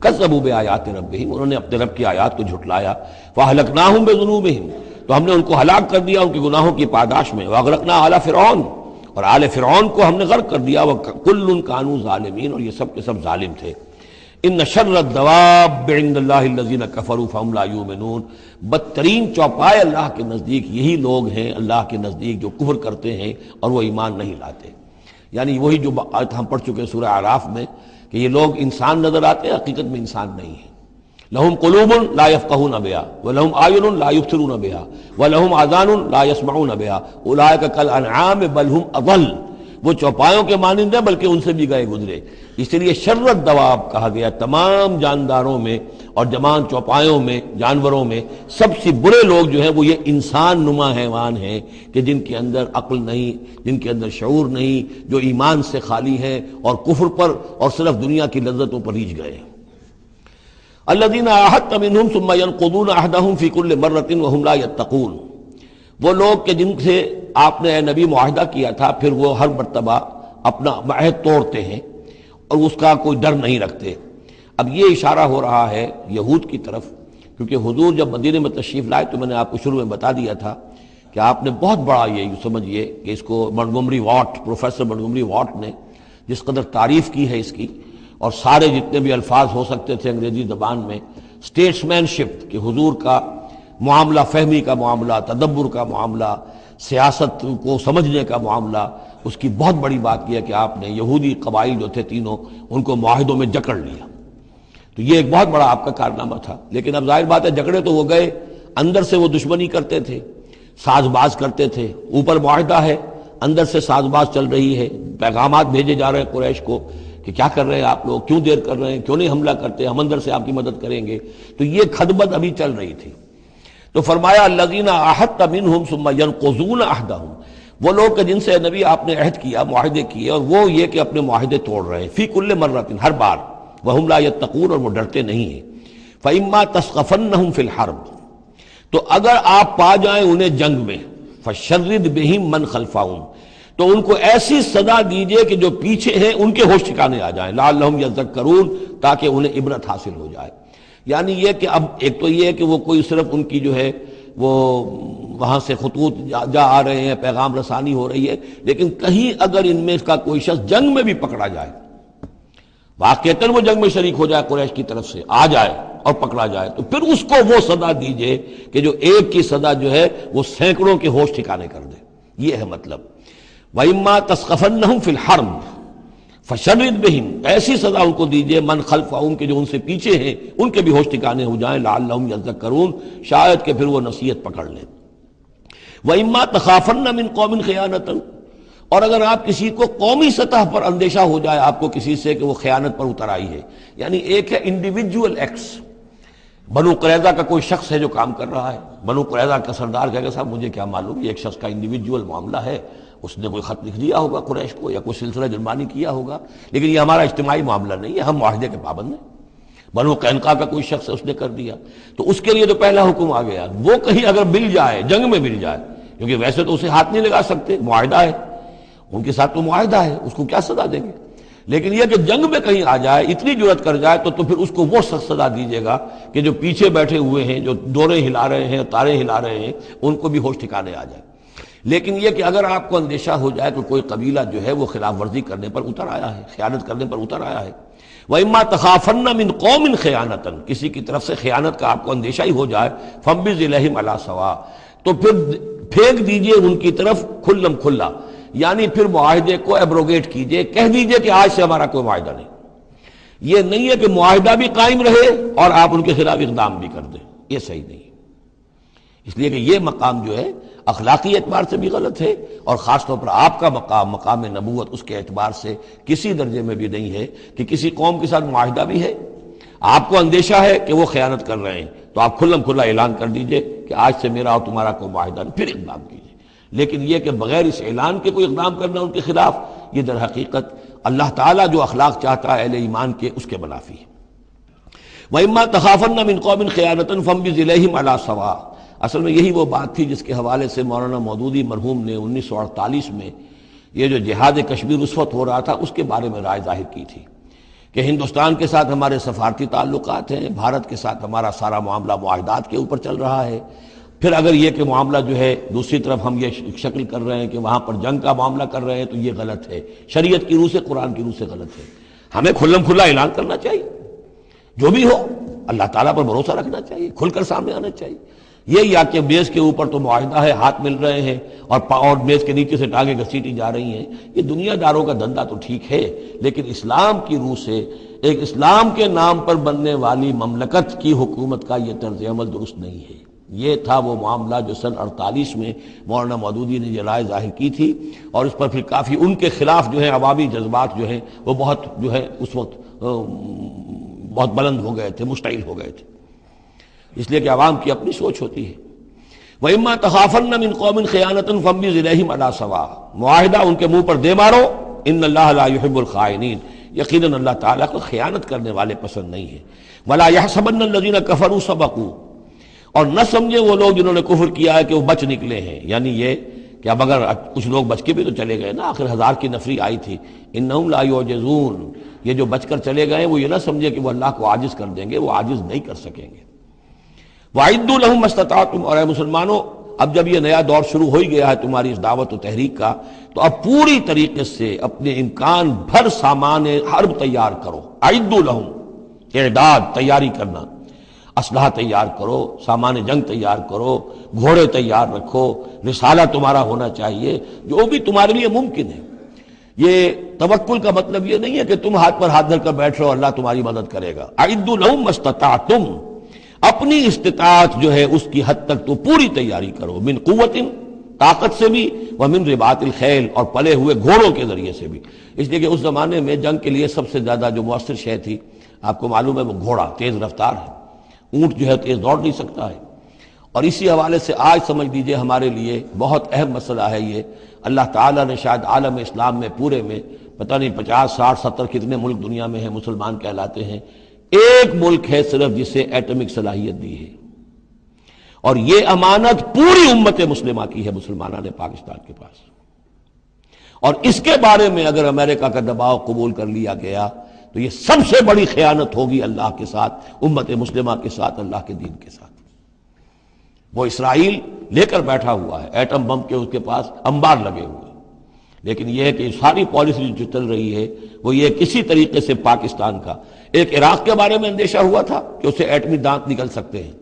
کذبوا بآیات ربہم، انہوں نے اپنے رب کی آیات کو جھٹلایا، فأہلکناہم بذنوبہم، تو ہم نے ان کو ہلاک کر دیا ان کے گناہوں کی پاداش میں، وأغرقنا آل فرعون، اور آل فرعون کو ہم نے غرق کر دیا، وکل کانوا ظالمین، اور یہ سب کے سب ظالم تھے۔ ان شر الدواب عند اللہ الذین کفروا فہم لا یؤمنون، بدترین چوپائے اللہ کے نزدیک یہی لوگ ہیں، اللہ کے نزدیک جو کفر کرتے ہیں اور وہ ایمان نہیں لاتے۔ یعنی وہی جو آیت ہم پڑھ چکے ہیں سورہ اعراف میں کہ یہ لوگ انسان نظر آتے ہیں، حقیقت میں انسان نہیں ہیں۔ لہم قلوب لا یفقہون بہا ولہم اعین لا یبصرون بہا ولہم آذان لا یسمعون بہا اولئک کالانعام بل ہم اضل، وہ چوپایوں کے مانند ہیں بلکہ ان سے بھی گئے گزرے۔ اس لیے شر الدواب کہا گیا، تمام جانداروں میں اور جمان چوپایوں میں، جانوروں میں سب سے برے لوگ جو ہیں وہ یہ انسان نما حیوان ہیں کہ جن کے اندر عقل نہیں، جن کے اندر شعور نہیں، جو ایمان سے خالی ہیں اور کفر پر اور صرف دنیا کی لذتوں پر ریجھ گئے۔ الذین عاہدت منہم ثم ینقضون عہدہم فی کل مرۃ وہم لا یتقون، وہ لوگ کہ جن سے آپ نے اے نبی معاہدہ کیا تھا پھر وہ ہر مرتبہ اپنا عہد توڑتے ہیں اور اس کا کوئی ڈر نہیں رکھتے۔ اب یہ اشارہ ہو رہا ہے یہود کی طرف، کیونکہ حضور جب مدینے میں تشریف لائے تو میں نے آپ کو شروع میں بتا دیا تھا کہ آپ نے بہت بڑا یہ سمجھیے کہ اس کو Montgomery what, professor Montgomery what نے جس قدر تعریف کی ہے اس کی، اور سارے جتنے بھی الفاظ ہو سکتے تھے انگریزی زبان میں، اسٹیٹس مین شپ کہ حضور کا معاملہ، فہمی کا معاملہ، تدبر کا معاملہ، سیاست کو سمجھنے کا معاملہ، اس کی بہت بڑی بات یہ ہے کہ آپ نے یہودی قبائل جو تھے تینوں ان کو معاہدوں میں جکڑ لیا۔ تو یہ ایک بہت بڑا آپ کا کارنامہ تھا، لیکن اب ظاہر بات ہے جکڑے تو وہ گئے، اندر سے وہ دشمنی کرتے تھے، ساز باز کرتے تھے۔ اوپر معاہدہ ہے، اندر سے ساز باز چل رہی ہے، پیغامات بھیجے جا رہے ہیں قریش کو کہ کیا کر رہے ہیں آپ لوگ، کیوں دیر کر رہے ہیں، کیوں نہیں حملہ کرتے، ہم اندر سے آپ کی مدد کریں گے۔ تو یہ خدمت ابھی چل رہی تھی۔ تو فرمایا الذین عاہدت منہم ثم ینقضون عہدہم، وہ لوگ کہ جن سے نبی آپ نے عہد کیا، معاہدے کیے، اور وہ یہ کہ اپنے معاہدے توڑ رہے ہیں، فی کل مرۃ، ہر بار، وہم لا یتقون، اور وہ ڈرتے نہیں ہیں۔ فإما تثقفنہم فی الحرب، تو اگر آپ پا جائیں انہیں جنگ میں، فشرد بہم من خلفہم، تو ان کو ایسی سزا دیجئے کہ جو پیچھے ہیں ان کے ہوش ٹھکانے آ جائیں، لعلہم یذکرون، تاکہ انہیں عبرت حاصل ہو جائے۔ یعنی یہ کہ اب ایک تو یہ ہے کہ وہ کوئی صرف ان کی جو ہے وہ وہاں سے خطوط جا آ رہے ہیں، پیغام رسانی ہو رہی ہے، لیکن کہیں اگر ان میں اس کا کوئی شخص جنگ میں بھی پکڑا جائے، واقعتاً وہ جنگ میں شریک ہو جائے قریش کی طرف سے، آ جائے اور پکڑا جائے، تو پھر اس کو وہ سزا دیجئے کہ جو ایک کی سزا جو ہے وہ سینکڑوں کے ہوش ٹھکانے کر دے۔ یہ ہے مطلب۔ وَإِمَّا تَثْقَفَنَّهُمْ فِي الْحَرْبِ فَشَرِّدْ بِهِمْ، ایسی سزا ان کو دیجئے من خلفہم کے جو ان سے پیچھے ہیں ان کے بھی ہوش ٹھکانے ہو جائیں، لعلہم یذکرون، شاید کہ پھر وہ نصیحت پکڑ لیں۔ وَإِمَّا تَخَافَنَّ مِن قَوْمٍ خِيَانَةً، اور اگر آپ کسی کو قومی سطح پر اندیشہ ہو جائے آپ کو کسی سے کہ وہ خیانت پر اتر آئی ہے، یعنی ایک ہے انڈیویجول ایکٹس، بنو قریظہ کا کوئی شخص ہے جو کام کر رہا ہے، بنو قریظہ کا سردار کہے گا صاحب مجھے کیا معلوم، یہ ایک شخص کا انڈیویجول معاملہ ہے، اس نے کوئی خط لکھ دیا ہوگا قریش کو یا کوئی سلسلہ جرمانی کیا ہوگا، لیکن یہ ہمارا اجتماعی معاملہ نہیں ہے، ہم معاہدے کے پابند ہیں۔ بنو قینقاع کا کوئی شخص اس نے کر دیا، تو اس کے لیے تو پہلا حکم آ گیا، وہ کہیں اگر مل جائے، جنگ میں مل جائے، کیونکہ ویسے تو اسے ہاتھ نہیں لگا سکتے، معاہدہ ہے ان کے ساتھ، تو معاہدہ ہے، اس کو کیا سزا دیں گے، لیکن یہ کہ جنگ میں کہیں آ جائے، اتنی جرأت کر جائے، تو پھر اس کو وہ سخت سزا دیجیے گا کہ جو پیچھے بیٹھے ہوئے ہیں، جو ڈورے ہلا رہے ہیں، تارے ہلا رہے ہیں، ان کو بھی ہوش ٹھکانے آ جائے۔ لیکن یہ کہ اگر آپ کو اندیشہ ہو جائے کہ کوئی قبیلہ جو ہے وہ خلاف ورزی کرنے پر اتر آیا ہے، خیانت کرنے پر اتر آیا ہے، وَإِمَّا تَخَافَنَّ مِن قَوْمٍ خِيَانَةً، کسی کی طرف سے خیانت کا آپ کو اندیشہ ہی ہو جائے، فَانبِذْ إِلَيْهِمْ عَلَىٰ سَوَاءٍ، تو پھر پھینک دیجئے ان کی طرف کھلم کھلا، یعنی پھر معاہدے کو ایبروگیٹ کیجئے، کہہ دیجئے کہ آج سے ہمارا کوئی معاہدہ نہیں۔ یہ نہیں ہے کہ معاہدہ بھی قائم رہے اور آپ ان کے خلاف اقدام بھی کر دیں، یہ صحیح نہیں ہے، اس لیے کہ یہ مقام جو ہے اخلاقی اعتبار سے بھی غلط ہے، اور خاص طور پر آپ کا مقام، مقام نبوت، اس کے اعتبار سے کسی درجے میں بھی نہیں ہے کہ کسی قوم کے ساتھ معاہدہ بھی ہے، آپ کو اندیشہ ہے کہ وہ خیانت کر رہے ہیں، تو آپ کھلم کھلا اعلان کر دیجئے کہ آج سے میرا اور تمہارا کوئی معاہدہ نہیں، پھر اقدام کیجئے۔ لیکن یہ کہ بغیر اس اعلان کے کوئی اقدام کرنا ان کے خلاف، یہ در حقیقت اللہ تعالیٰ جو اخلاق چاہتا ہے اہل ایمان کے، اس کے منافی ہے۔ وَإِمَّا تَخَافَنَّ مِن قَوْمٍ خِيَانَةً فَانبِذْ إِلَيْهِمْ عَلَىٰ سَوَاءٍ۔ اصل میں یہی وہ بات تھی جس کے حوالے سے مولانا مودودی مرحوم نے 1948 میں یہ جو جہاد کشمیر اس وقت ہو رہا تھا اس کے بارے میں رائے ظاہر کی تھی کہ ہندوستان کے ساتھ ہمارے سفارتی تعلقات ہیں، بھارت کے ساتھ ہمارا سارا معاملہ معاہدات کے اوپر چل رہا ہے، پھر اگر یہ کہ معاملہ جو ہے دوسری طرف ہم یہ شکل کر رہے ہیں کہ وہاں پر جنگ کا معاملہ کر رہے ہیں تو یہ غلط ہے، شریعت کی روح سے، قرآن کی روح سے غلط ہے۔ ہمیں کھلم کھلا اعلان کرنا چاہیے، جو بھی ہو اللہ تعالیٰ پر بھروسہ رکھنا چاہیے، کھل کر سامنے آنا چاہیے۔ یہ یا کہ میز کے اوپر تو معاہدہ ہے، ہاتھ مل رہے ہیں اور میز کے نیچے سے ٹانگیں گھسیٹی جا رہی ہیں، یہ دنیا داروں کا دھندا تو ٹھیک ہے، لیکن اسلام کی روح سے ایک اسلام کے نام پر بننے والی مملکت کی حکومت کا یہ طرز عمل درست نہیں ہے۔ یہ تھا وہ معاملہ جو سن 48 میں مولانا مودودی نے یہ رائے ظاہر کی تھی، اور اس پر پھر کافی ان کے خلاف جو ہے عوامی جذبات جو ہیں وہ بہت جو ہے اس وقت بہت بلند ہو گئے تھے، مشتعل ہو گئے تھے، اس لیے کہ عوام کی اپنی سوچ ہوتی ہے۔ وَإِمَّا تَخَافَنَّ مِن قَوْمٍ خِيَانَةً فَانبِذْ إِلَيْهِمْ عَلَىٰ سَوَاءٍ، معاہدہ ان کے منہ پر دے مارو، ان اللہ لا يحب الخائنین، یقیناً اللہ تعالیٰ کو خیانت کرنے والے پسند نہیں ہے۔ وَلَا يَحْسَبَنَّ الَّذِينَ كَفَرُوا سَبَقُوا، اور نہ سمجھے وہ لوگ جنہوں نے کفر کیا ہے کہ وہ بچ نکلے ہیں، یعنی یہ کہ اب اگر کچھ لوگ بچ کے بھی تو چلے گئے نا، آخر 1000 کی نفری آئی تھی، انہم لا یعجزون، یہ جو بچ کر چلے گئے وہ یہ نہ سمجھے کہ وہ اللہ کو عاجز کر دیں گے، وہ عاجز نہیں کر سکیں گے۔ وَأَعِدُّوا لَهُم مَّا اسْتَطَعْتُمْ، اور اے مسلمانوں اب جب یہ نیا دور شروع ہو ہی گیا ہے تمہاری اس دعوت و تحریک کا، تو اب پوری طریقے سے اپنے امکان بھر سامان حرب تیار کرو۔ اعدوا لہم، اعداد، تیاری کرنا، اسلحہ تیار کرو، سامان جنگ تیار کرو، گھوڑے تیار رکھو، رسالہ تمہارا ہونا چاہیے، جو بھی تمہارے لیے ممکن ہے۔ یہ توکل کا مطلب یہ نہیں ہے کہ تم ہاتھ پر ہاتھ دھر کر بیٹھ رہو اللہ تمہاری مدد کرے گا۔ اعدوا لہم ما استطعتم، اپنی استطاعت جو ہے اس کی حد تک تو پوری تیاری کرو، من قوت، طاقت سے بھی، ومن رباط الخیل، اور پلے ہوئے گھوڑوں کے ذریعے سے بھی، اس لیے کہ اس زمانے میں جنگ کے لیے سب سے زیادہ جو مؤثر شے تھی آپ کو معلوم ہے وہ گھوڑا، تیز رفتار ہے، اونٹ جو ہے تیز دوڑ نہیں سکتا ہے۔ اور اسی حوالے سے آج سمجھ لیجئے ہمارے لیے بہت اہم مسئلہ ہے یہ، اللہ تعالیٰ نے شاید عالم اسلام میں پورے میں پتہ نہیں 50 60 70 کتنے ملک دنیا میں ہیں مسلمان کہلاتے ہیں، ایک ملک ہے صرف جسے ایٹمک صلاحیت دی ہے، اور یہ امانت پوری امت مسلمہ کی ہے، مسلمانان پاکستان کے پاس، اور اس کے بارے میں اگر امریکہ کا دباؤ قبول کر لیا گیا تو یہ سب سے بڑی خیانت ہوگی اللہ کے ساتھ، امت مسلمہ کے ساتھ، اللہ کے دین کے ساتھ۔ وہ اسرائیل لے کر بیٹھا ہوا ہے ایٹم بم کے، اس کے پاس انبار لگے ہوئے، لیکن یہ ہے کہ ساری پالیسی جو چل رہی ہے وہ یہ کسی طریقے سے پاکستان کا، ایک عراق کے بارے میں اندیشہ ہوا تھا کہ اسے ایٹمی دانت نکل سکتے ہیں،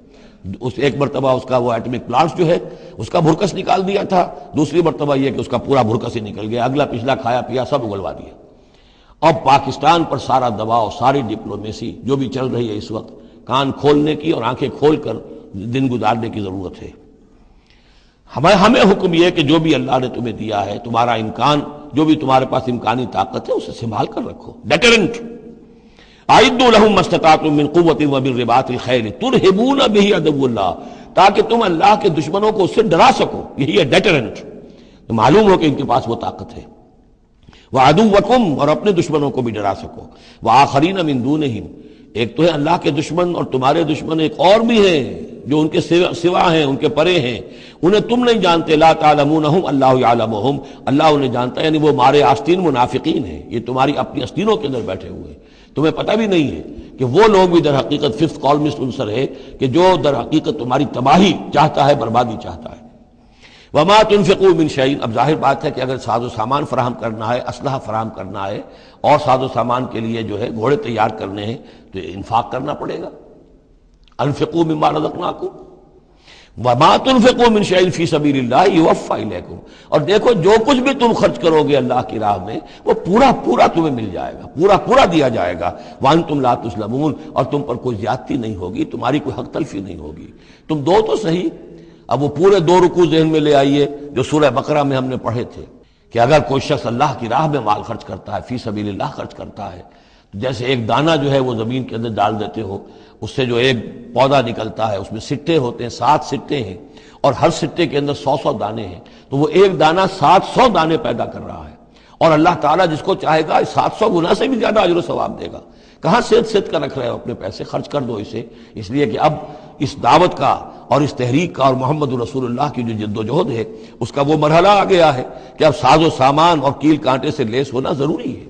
اس ایک مرتبہ اس کا وہ ایٹمک پلانٹ جو ہے اس کا بھرکس نکال دیا تھا، دوسری مرتبہ یہ کہ اس کا پورا بھرکس ہی نکل گیا، اگلا پچھلا کھایا پیا سب اگلوا دیا۔ اب پاکستان پر سارا دباؤ، ساری ڈپلومیسی جو بھی چل رہی ہے اس وقت، کان کھولنے کی اور آنکھیں کھول کر دن گزارنے کی ضرورت ہے۔ ہمیں حکم یہ کہ جو بھی اللہ نے تمہیں دیا ہے، تمہارا امکان، جو بھی تمہارے پاس امکانی طاقت ہے اسے سنبھال کر رکھو، ڈیٹرنٹ۔ اعدوا لہم ما استطعتم من قوت ومن رباط الخیل ترہبون بہ عدو اللہ، تاکہ تم اللہ کے دشمنوں کو اس سے ڈرا سکو، یہی ہے ڈیٹرنٹ، تو معلوم ہو کہ ان کے پاس وہ طاقت ہے۔ وعدوکم، اور اپنے دشمنوں کو بھی ڈرا سکو، وآخرین من دونہم، ایک تو ہے اللہ کے دشمن اور تمہارے دشمن ایک اور بھی ہیں جو ان کے سوا ہیں، ان کے پرے ہیں، انہیں تم نہیں جانتے، لا تعلمونہم اللہ یعلمہم، اللہ انہیں جانتا ہے، یعنی وہ مارے آستین منافقین ہیں، یہ تمہاری اپنی آستینوں کے اندر بیٹھے ہوئے ہیں، تمہیں پتہ بھی نہیں ہے کہ وہ لوگ بھی در حقیقت ففتھ کالمسٹ عنصر ہے کہ جو در حقیقت تمہاری تباہی چاہتا ہے، بربادی چاہتا ہے۔ وما تنفقوا من شیء، اب ظاہر بات ہے کہ اگر ساز و سامان فراہم کرنا ہے، اسلحہ فراہم کرنا ہے، اور ساز و سامان کے لیے جو ہے گھوڑے تیار کرنے ہیں تو انفاق کرنا پڑے گا۔ انفقوا مما رزقناکم وما تنفقوا من شیء فی سبیل اللہ یوفی الیکم، اور دیکھو جو کچھ بھی تم خرچ کرو گے اللہ کی راہ میں وہ پورا پورا تمہیں مل جائے گا، پورا پورا دیا جائے گا۔ وانتم لا تظلمون، اور تم پر کوئی زیادتی نہیں ہوگی، تمہاری کوئی حق تلفی نہیں ہوگی۔ تم دو تو صحیح، اب وہ پورے 2 رکوع ذہن میں لے آئیے جو سورہ بقرہ میں ہم نے پڑھے تھے کہ اگر کوئی شخص اللہ کی راہ میں مال خرچ کرتا ہے، فی سبیل اللہ خرچ کرتا ہے، جیسے ایک دانہ جو ہے وہ زمین کے اندر ڈال دیتے ہو، اس سے جو ایک پودا نکلتا ہے اس میں سٹے ہوتے ہیں، 7 سٹے ہیں، اور ہر سٹے کے اندر 100 دانے ہیں، تو وہ ایک دانہ 700 دانے پیدا کر رہا ہے، اور اللہ تعالیٰ جس کو چاہے گا 700 گنا سے بھی زیادہ اجر و ثواب دے گا۔ کہاں صحت کا رکھ رہے ہو اپنے پیسے، خرچ کر دو اسے، اس لیے کہ اب اس دعوت کا اور اس تحریک کا اور محمد رسول اللہ کی جو جد و جہد ہے اس کا وہ مرحلہ آ گیا ہے کہ اب ساز و سامان اور کیل کانٹے سے لیس ہونا ضروری ہے۔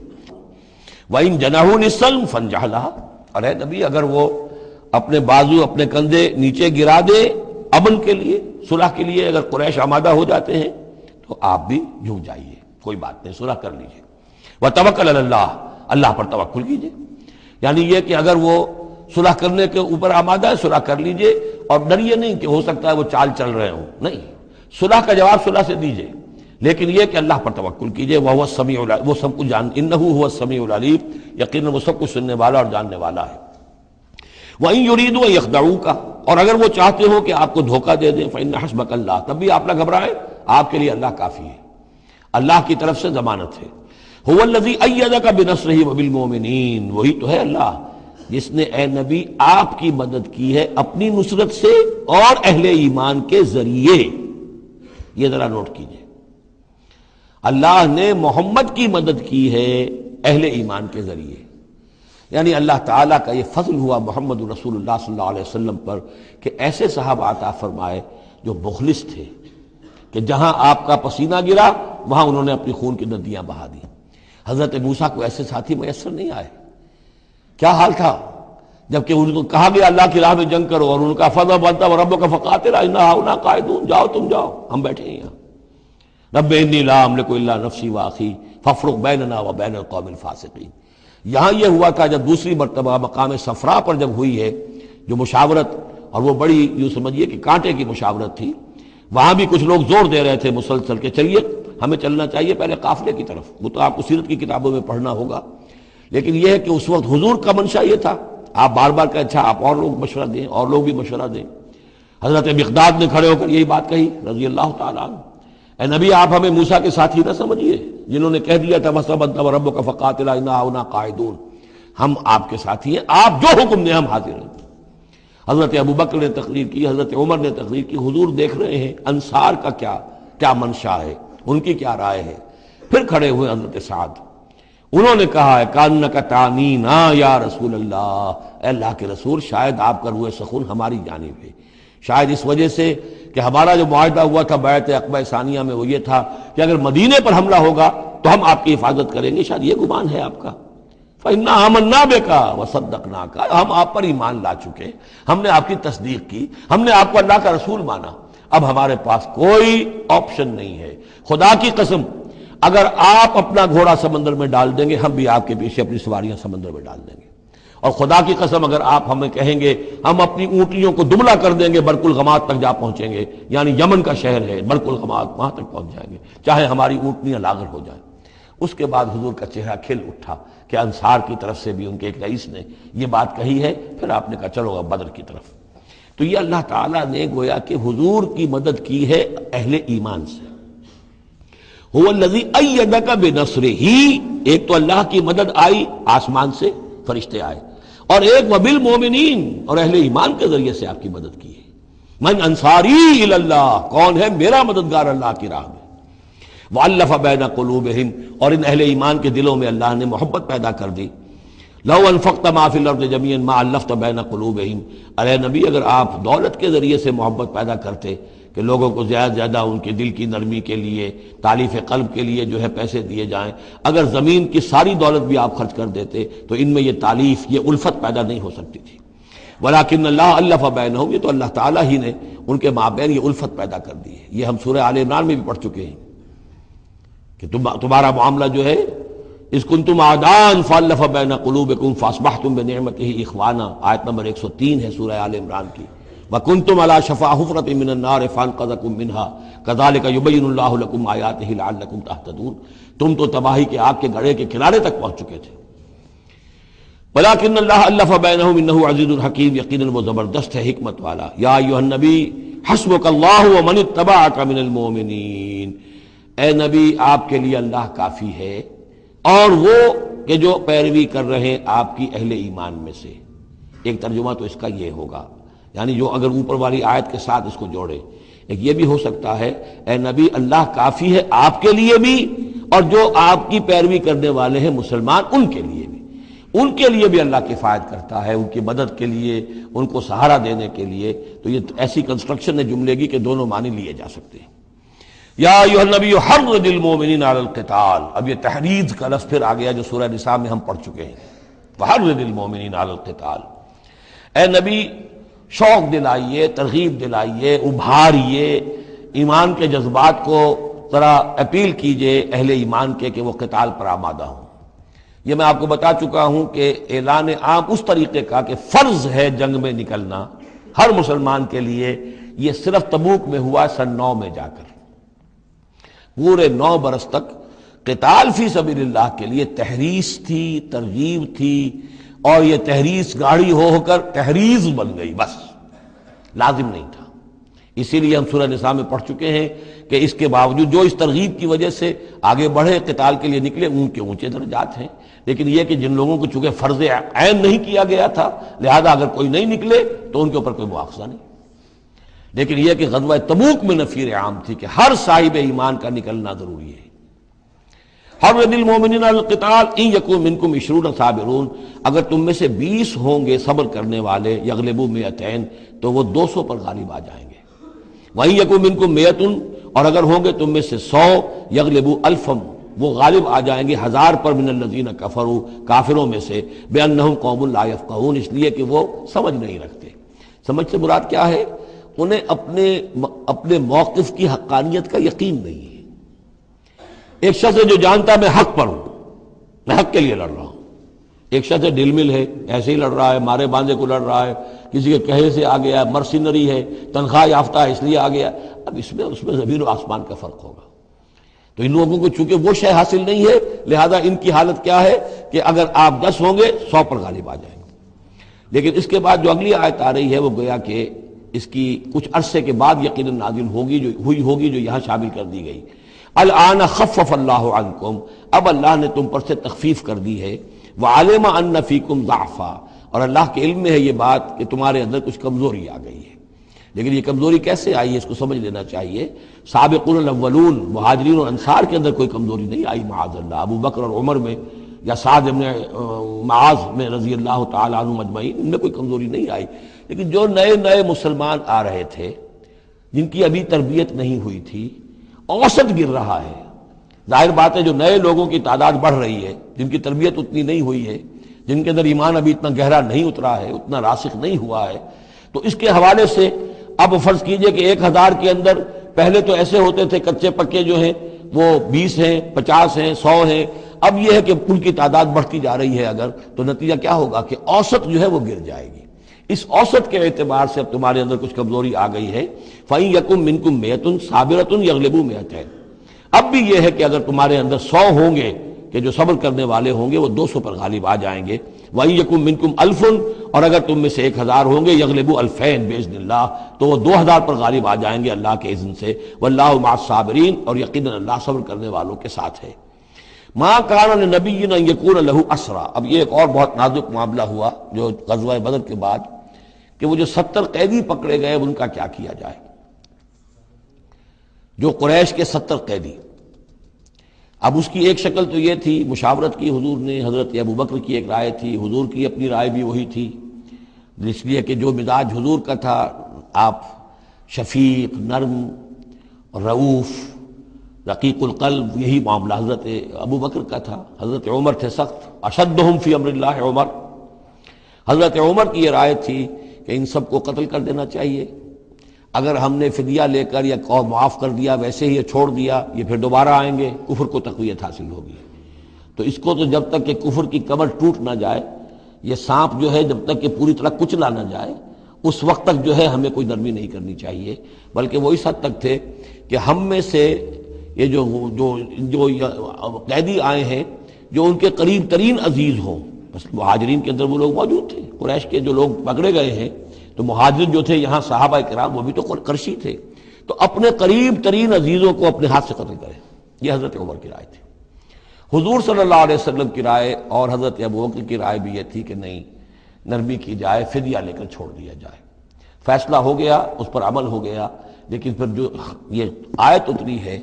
وَإِن جَنَحُوا لِلسَّلْمِ فَانْجَحْ لَهَا، اور اے نبی اگر وہ اپنے بازو اپنے کندھے نیچے گرا دے امن کے لیے، صلح کے لیے، اگر قریش آمادہ ہو جاتے ہیں تو آپ بھی جھک جائیے، کوئی بات نہیں، صلح کر لیجیے۔ وَتَوَكَّلْ عَلَى اللَّهِ، اللہ پر توکل کیجیے، یعنی یہ کہ اگر وہ صلح کرنے کے اوپر آمادہ ہے صلح کر لیجئے، اور ڈریے نہیں کہ ہو سکتا ہے وہ چال چل رہے ہوں، نہیں، صلح کا جواب صلح سے دیجئے، لیکن یہ کہ اللہ پر توکل کیجئے، وہ السمیع العلیم، وہ سب کچھ انہ هو السمیع العلیم، یقیناً وہ سب کچھ سننے والا اور جاننے والا ہے۔ وَإِن يُرِيدُوا أَن يَخْدَعُوكَ، اور اگر وہ چاہتے ہو کہ آپ کو دھوکہ دے دیں، فَإِنَّ حَسْبَكَ اللَّهُ، تب بھی آپ نہ گھبرائیں، آپ کے لیے اللہ کافی ہے، اللہ کی طرف سے ضمانت ہے۔ هُوَ الَّذِي أَيَّدَكَ بِنَصْرِهِ وَبِالْمُؤْمِنِينَ، وہی تو ہے اللہ جس نے اے نبی آپ کی مدد کی ہے اپنی نصرت سے اور اہل ایمان کے ذریعے۔ یہ ذرا نوٹ کیجئے، اللہ نے محمد کی مدد کی ہے اہل ایمان کے ذریعے، یعنی اللہ تعالیٰ کا یہ فضل ہوا محمد رسول اللہ صلی اللہ علیہ وسلم پر کہ ایسے صحابہ عطا فرمائے جو مخلص تھے، کہ جہاں آپ کا پسینہ گرا وہاں انہوں نے اپنی خون کی ندیاں بہا دی۔ حضرت موسیٰ کو ایسے ساتھی میسر نہیں آئے، کیا حال تھا جبکہ ان کو کہا گیا اللہ کی راہ میں جنگ کرو، اور انہوں نے کہا فَضَرَبَ أَنْتَ وَرَبُّكَ فَقَاتِلَا إِنَّا هَاهُنَا قَاعِدُونَ، جاؤ تم جاؤ، ہم بیٹھے ہیں یہاں۔ رَبِّ إِنِّي لَا أَمْلِكُ إِلَّا نَفْسِي وَأَخِي فَافْرُقْ بَيْنَنَا وَبَيْنَ الْقَوْمِ الْفَاسِقِينَ۔ یہاں یہ ہوا تھا جب دوسری مرتبہ مقام صفرا پر جب ہوئی ہے جو مشاورت، اور وہ بڑی یوں سمجھیے کہ کانٹے کی مشاورت تھی، وہاں بھی کچھ لوگ زور دے رہے تھے مسلسل کہ چلیے ہمیں چلنا چاہیے پہلے قافلے کی طرف، وہ تو آپ کو سیرت کی کتابوں میں پڑھنا ہوگا، لیکن یہ ہے کہ اس وقت حضور کا منشا یہ تھا، آپ بار بار کہ اچھا آپ اور لوگ مشورہ دیں، اور لوگ بھی مشورہ دیں۔ حضرت مقداد نے کھڑے ہو کر یہی بات کہی رضی اللہ تعالیٰ عنہ، اے نبی آپ ہمیں موسیٰ کے ساتھی نہ سمجھیے جنہوں نے کہہ دیا تھا وَاصْطَبَقْتَ وَرَبُّكَ فَقَاتِلَا إِنَّا هَاهُنَا قَاعِدُونَ، ہم آپ کے ساتھی ہیں، آپ جو حکم دیں ہم حاضر ہیں۔ حضرت ابوبکر نے تقریر کی، حضرت عمر نے تقریر کی، حضور دیکھ رہے ہیں انصار کا کیا منشا ہے، ان کی کیا رائے ہے۔ پھر کھڑے ہوئے حضرت سعد، انہوں نے کہا ہے کانک تعنینا یا رسول اللہ، اے اللہ کے رسول شاید آپ کا روح سخن ہماری جانب ہے، شاید اس وجہ سے کہ ہمارا جو معاہدہ ہوا تھا بیعت عقبہ ثانیہ میں وہ یہ تھا کہ اگر مدینے پر حملہ ہوگا تو ہم آپ کی حفاظت کریں گے، شاید یہ گمان ہے آپ کا۔ فَإِنَّا آمَنَّا بِكَ وَصَدَّقْنَاكَ، ہم آپ پر ایمان لا چکے، ہم نے آپ کی تصدیق کی، ہم نے آپ کو اللہ کا رسول مانا، اب ہمارے پاس کوئی آپشن نہیں ہے۔ خدا کی قسم اگر آپ اپنا گھوڑا سمندر میں ڈال دیں گے ہم بھی آپ کے پیچھے اپنی سواریاں سمندر میں ڈال دیں گے، اور خدا کی قسم اگر آپ ہمیں کہیں گے ہم اپنی اونٹیوں کو دبلا کر دیں گے برق الغمات تک جا پہنچیں گے، یعنی یمن کا شہر ہے برق الغمات، وہاں تک پہنچ جائیں گے چاہے ہماری اونٹنیاں لاغر ہو جائیں۔ اس کے بعد حضور کا چہرہ کھل اٹھا کہ انصار کی طرف سے بھی ان کے ایک رئیس نے یہ بات کہی ہے، پھر آپ نے کہا چلو اب بدر کی طرف۔ تو یہ اللہ تعالیٰ نے گویا کہ حضور کی مدد کی ہے اہل ایمان سے۔ هو الذی ایدک بنصرہ، ایک تو اللہ کی مدد آئی آسمان سے، فرشتے آئے، اور ایک وبالمؤمنین، اور اہل ایمان کے ذریعے سے آپ کی مدد کی ہے۔ من انصاری الی اللہ، کون ہے میرا مددگار اللہ کی راہ میں۔ وَأَلَّفَ بَيْنَ قُلُوبِهِمْ، اور ان اہل ایمان کے دلوں میں اللہ نے محبت پیدا کر دی۔ لَوْ أَنفَقْتَ مَا فِي الْأَرْضِ جَمِيعًا مَا أَلَّفْتَ بَيْنَ قُلُوبِهِمْ، ارے نبی اگر آپ دولت کے ذریعے سے محبت پیدا کرتے کہ لوگوں کو زیادہ زیادہ ان کے دل کی نرمی کے لیے، تالیف قلب کے لیے جو ہے پیسے دیے جائیں، اگر زمین کی ساری دولت بھی آپ خرچ کر دیتے تو ان میں یہ تالیف، یہ الفت پیدا نہیں ہو سکتی تھی۔ وَلَكِنَّ اللَّهَ أَلَّفَ بَيْنَهُمْ، یہ تو اللہ تعالیٰ ہی نے ان کے مابین یہ الفت پیدا کر دی ہے۔ یہ ہم سورہ آل عمران میں بھی پڑھ چکے ہیں کہ تمہارا معاملہ جو ہے اِذْ كُنْتُمْ أَعْدَاءً فَأَلَّفَ بَيْنَ قُلُوبِكُمْ فَأَصْبَحْتُمْ بِنِعْمَتِهِ إِخْوَانًا، آیت نمبر 103 ہے سورہ آل عمران کی۔ وَكُنْتُمْ عَلَى شَفَا حُفْرَةٍ مِّنَ النَّارِ فَأَنقَذَكُم مِّنْهَا كَذَلِكَ يُبَيِّنُ اللَّهُ لَكُمْ آيَاتِهِ لَعَلَّكُمْ تَهْتَدُونَ، تم تو تباہی کے آگ کے گڑھے کے کنارے تک پہنچ چکے تھے۔ وَلَكِنَّ اللَّهَ أَلَّفَ بَيْنَهُمْ إِنَّهُ عَزِيزٌ حَكِيمٌ، یقیناً وہ زبردست ہے، حکمت والا۔ یا ایھا النبی حسبک اللہ ومن اتبعک من المؤمنین، اے نبی آپ کے لیے اللہ کافی ہے اور وہ کہ جو پیروی کر رہے ہیں آپ کی اہل ایمان میں سے۔ ایک ترجمہ تو اس کا یہ ہوگا، یعنی جو اگر اوپر والی آیت کے ساتھ اس کو جوڑے، ایک یہ بھی ہو سکتا ہے اے نبی اللہ کافی ہے آپ کے لیے بھی اور جو آپ کی پیروی کرنے والے ہیں مسلمان ان کے لیے بھی، ان کے لیے بھی اللہ کفایت کرتا ہے، ان کی مدد کے لیے، ان کو سہارا دینے کے لیے۔ تو یہ ایسی کنسٹرکشن ہے جملے کی کہ دونوں معنی لیے جا سکتے ہیں۔ یا ایھا النبی حرض المؤمنین علی القتال، اب یہ تحریض کا لفظ پھر آ گیا جو سورہ نساء میں ہم پڑھ چکے ہیں، وحرض المؤمنین علی القتال، اے نبی شوق دلائیے، ترغیب دلائیے، ابھاریے، ایمان کے جذبات کو ذرا اپیل کیجئے اہل ایمان کے کہ وہ قتال پر آمادہ ہوں۔ یہ میں آپ کو بتا چکا ہوں کہ اعلان عام اس طریقے کا کہ فرض ہے جنگ میں نکلنا ہر مسلمان کے لیے، یہ صرف تبوک میں ہوا سن 9 میں جا کر۔ پورے 9 برس تک قتال فی سبیل اللہ کے لیے تحریض تھی، ترغیب تھی، اور یہ تحریض گاڑی ہو کر تحریض بن گئی، بس لازم نہیں تھا۔ اسی لیے ہم سورہ نساء میں پڑھ چکے ہیں کہ اس کے باوجود جو اس ترغیب کی وجہ سے آگے بڑھے قتال کے لیے نکلے ان کے اونچے درجات ہیں، لیکن یہ کہ جن لوگوں کو چونکہ فرض عین نہیں کیا گیا تھا لہذا اگر کوئی نہیں نکلے تو ان کے اوپر کوئی مواخذہ نہیں۔ لیکن یہ کہ غزوہ تبوک میں نفیر عام تھی کہ ہر صاحب ایمان کا نکلنا ضروری ہے۔ حرض المؤمنین علی القتال ان یکن منکم 20 صابرون، اگر تم میں سے 20 ہوں گے صبر کرنے والے، یغلبوا 200 تو وہ 200 پر غالب آ جائیں گے۔ وَإِن یکن منکم 100، اور اگر ہوں گے تم میں سے 100، یغلبوا 1000، وہ غالب آ جائیں گے 1000 پر، من الذین کفروا، کافروں میں سے، بأنہم قوم لا یفقہون، اس لیے کہ وہ سمجھ نہیں رکھتے۔ سمجھ سے مراد کیا ہے؟ انہیں اپنے موقف کی حقانیت کا یقین نہیں ہے۔ ایک شخص ہے جو جانتا ہے میں حق پر ہوں، میں حق کے لیے لڑ رہا ہوں، ایک شخص ہے ڈل مل ہے، ایسے ہی لڑ رہا ہے، مارے باندھے کو لڑ رہا ہے، کسی کے کہے سے آ گیا، مرسینری ہے، تنخواہ یافتہ ہے اس لیے آ گیا۔ اب اس میں زمین و آسمان کا فرق ہوگا۔ تو ان لوگوں کو چونکہ وہ شے حاصل نہیں ہے لہذا ان کی حالت کیا ہے کہ اگر آپ 10 ہوں گے 100 پر غالب آ جائیں گے۔ لیکن اس کے بعد جو اگلی آیت آ رہی ہے وہ گویا کہ اس کی کچھ عرصے کے بعد یقیناً نازل ہوگی جو یہاں شامل کر دی گئی۔ الآن خفف اللہ عنکم، اب اللہ نے تم پر سے تخفیف کر دی ہے، وعلم ان فیکم ضعفا، اور اللہ کے علم میں ہے یہ بات کہ تمہارے اندر کچھ کمزوری آ گئی ہے۔ لیکن یہ کمزوری کیسے آئی ہے اس کو سمجھ لینا چاہیے۔ سابقون الاولون، مہاجرین اور انصار کے اندر کوئی کمزوری نہیں آئی معاذ اللہ، ابو بکر اور عمر میں یا سعد بن معاذ میں رضی اللہ تعالیٰ عنہ مجمعین، ان میں کوئی کمزوری نہیں آئی۔ لیکن جو نئے مسلمان آ رہے تھے جن کی ابھی تربیت نہیں ہوئی تھی، اوسط گر رہا ہے۔ ظاہر بات ہے جو نئے لوگوں کی تعداد بڑھ رہی ہے، جن کی تربیت اتنی نہیں ہوئی ہے، جن کے اندر ایمان ابھی اتنا گہرا نہیں اترا ہے، اتنا راسخ نہیں ہوا ہے، تو اس کے حوالے سے اب فرض کیجئے کہ 1000 کے اندر پہلے تو ایسے ہوتے تھے کچے پکے جو ہیں وہ 20 ہیں، 50 ہیں، 100 ہیں، اب یہ ہے کہ ان کی تعداد بڑھتی جا رہی ہے اگر، تو نتیجہ کیا ہوگا کہ اوسط جو ہے وہ گر جائے گی۔ اس اوسط کے اعتبار سے اب تمہارے اندر کچھ کمزوری آ گئی ہے۔ فَإِن يَكُن مِّنكُم مِّئَةٌ صَابِرَةٌ يَغْلِبُوا 200، اب بھی یہ ہے کہ اگر تمہارے اندر 100 ہوں گے کہ جو صبر کرنے والے ہوں گے وہ 200 پر غالب آ جائیں گے۔ وَإِن يَكُن مِّنكُمْ أَلْفٌ، اور اگر تم میں سے 1000 ہوں گے، يَغْلِبُوا 2000 بِإِذْنِ اللَّهِ، تو وہ 2000 پر غالب آ جائیں گے اللہ کے اذن سے۔ وَاللَّهُ مَعَ الصَّابِرِينَ، اور یقیناً اللہ صبر کرنے والوں کے ساتھ ہے۔ مَا كَانَ لِنَبِيٍّ أَن يَكُونَ لَهُ أَسْرَىٰ، اب یہ ایک اور بہت نازک معاملہ ہوا جو غزوہ بدر کے بعد کہ وہ جو 70 قیدی پکڑے گئے ان کا کیا کیا جائے۔ جو قریش کے 70 قیدی، اب اس کی ایک شکل تو یہ تھی، مشاورت کی حضور نے، حضرت ابو بکر کی ایک رائے تھی، حضور کی اپنی رائے بھی وہی تھی، اس لیے کہ جو مزاج حضور کا تھا، آپ شفیق، نرم، رؤوف، رقیق القلب، یہی معاملہ حضرت ابو بکر کا تھا۔ حضرت عمر تھے سخت، اشدہم فی امر اللہ عمر، حضرت عمر کی یہ رائے تھی کہ ان سب کو قتل کر دینا چاہیے، اگر ہم نے فدیہ لے کر یا قوم معاف کر دیا، ویسے ہی یہ چھوڑ دیا، یہ پھر دوبارہ آئیں گے، کفر کو تقویت حاصل ہوگی۔ تو اس کو تو جب تک کہ کفر کی کمر ٹوٹ نہ جائے، یہ سانپ جو ہے جب تک کہ پوری طرح کچلا نہ جائے، اس وقت تک جو ہے ہمیں کوئی نرمی نہیں کرنی چاہیے، بلکہ وہ اس حد تک تھے کہ ہم میں سے یہ جو قیدی آئے ہیں جو ان کے قریب ترین عزیز ہوں، بس مہاجرین کے اندر وہ لوگ موجود تھے، قریش کے جو لوگ پکڑے گئے ہیں تو مہاجر جو تھے یہاں صحابہ کرام وہ بھی تو قرشی تھے، تو اپنے قریب ترین عزیزوں کو اپنے ہاتھ سے قتل کریں، یہ حضرت عمر کی رائے تھی۔ حضور صلی اللہ علیہ وسلم کی رائے اور حضرت ابو بکر کی رائے بھی یہ تھی کہ نہیں، نرمی کی جائے، فدیہ لے کر چھوڑ دیا جائے۔ فیصلہ ہو گیا، اس پر عمل ہو گیا، لیکن پھر جو یہ آیت اتری ہے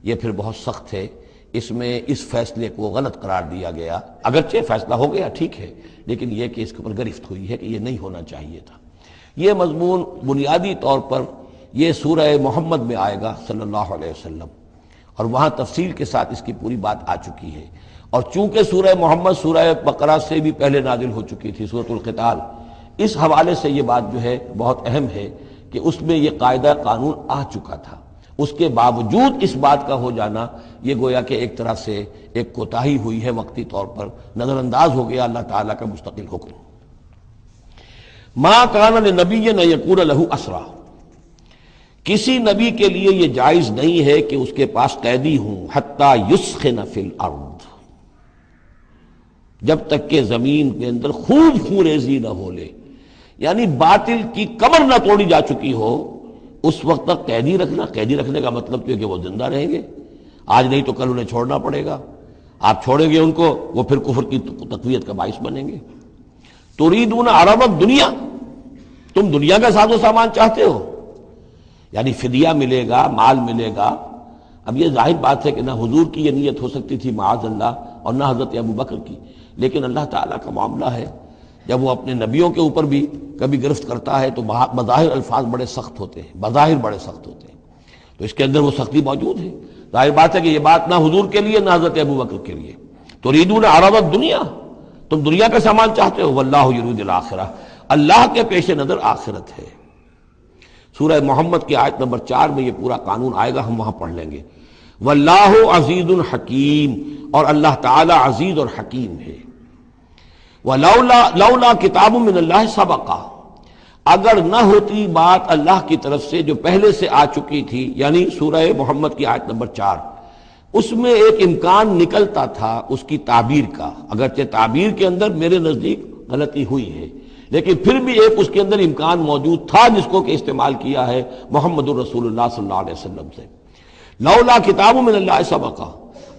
یہ پھر بہت سخت ہے، اس میں اس فیصلے کو غلط قرار دیا گیا۔ اگرچہ فیصلہ ہو گیا ٹھیک ہے، لیکن یہ کہ اس کے اوپر گرفت ہوئی ہے کہ یہ نہیں ہونا چاہیے تھا۔ یہ مضمون بنیادی طور پر یہ سورہ محمد میں آئے گا صلی اللہ علیہ وسلم، اور وہاں تفصیل کے ساتھ اس کی پوری بات آ چکی ہے۔ اور چونکہ سورہ محمد سورہ بقرہ سے بھی پہلے نازل ہو چکی تھی، سورۃ القتال، اس حوالے سے یہ بات جو ہے بہت اہم ہے کہ اس میں یہ قاعدہ قانون آ چکا تھا، اس کے باوجود اس بات کا ہو جانا یہ گویا کہ ایک طرح سے ایک کوتاہی ہوئی ہے، وقتی طور پر نظر انداز ہو گیا اللہ تعالیٰ کا مستقل حکم۔ ما کان لنبی ان یکون لہ اسریٰ، کسی نبی کے لیے یہ جائز نہیں ہے کہ اس کے پاس قیدی ہوں، حتی یسخن فی الارض، جب تک کہ زمین کے اندر خوب خونریزی نہ ہو لے، یعنی باطل کی کمر نہ توڑی جا چکی ہو، اس وقت تک قیدی رکھنا۔ قیدی رکھنے کا مطلب تو ہے کہ وہ زندہ رہیں گے، آج نہیں تو کل انہیں چھوڑنا پڑے گا، آپ چھوڑیں گے ان کو، وہ پھر کفر کی تقویت کا باعث بنیں گے۔ تريدون عرض الدنیا، تم دنیا کا ساز و سامان چاہتے ہو، یعنی فدیہ ملے گا، مال ملے گا۔ اب یہ ظاہر بات ہے کہ نہ حضور کی یہ نیت ہو سکتی تھی معاذ اللہ، اور نہ حضرت ابو بکر کی، لیکن اللہ تعالیٰ کا معاملہ ہے، جب وہ اپنے نبیوں کے اوپر بھی کبھی گرفت کرتا ہے تو بظاہر الفاظ بڑے سخت ہوتے ہیں، بظاہر بڑے سخت ہوتے ہیں، تو اس کے اندر وہ سختی موجود ہے۔ ظاہر بات ہے کہ یہ بات نہ حضور کے لیے نہ حضرت ابو بکر کے لیے۔ تريدون عرض الدنیا، تم دنیا کا سامان چاہتے ہو، واللہ یرید الآخرہ، اللہ کے پیش نظر آخرت ہے۔ سورہ محمد کی آیت نمبر 4 میں یہ پورا قانون آئے گا، ہم وہاں پڑھ لیں گے۔ واللہ عزیز حکیم، اور اللہ تعالی عزیز اور حکیم ہے۔ لولا کتاب من اللہ سبقہ، اگر نہ ہوتی بات اللہ کی طرف سے جو پہلے سے آ چکی تھی، یعنی سورہ محمد کی آیت نمبر 4، اس میں ایک امکان نکلتا تھا اس کی تعبیر کا، اگرچہ تعبیر کے اندر میرے نزدیک غلطی ہوئی ہے، لیکن پھر بھی ایک اس کے اندر امکان موجود تھا جس کو کہ استعمال کیا ہے محمد الرسول اللہ صلی اللہ علیہ وسلم سے۔ لولا کتاب من اللہ سبقہ،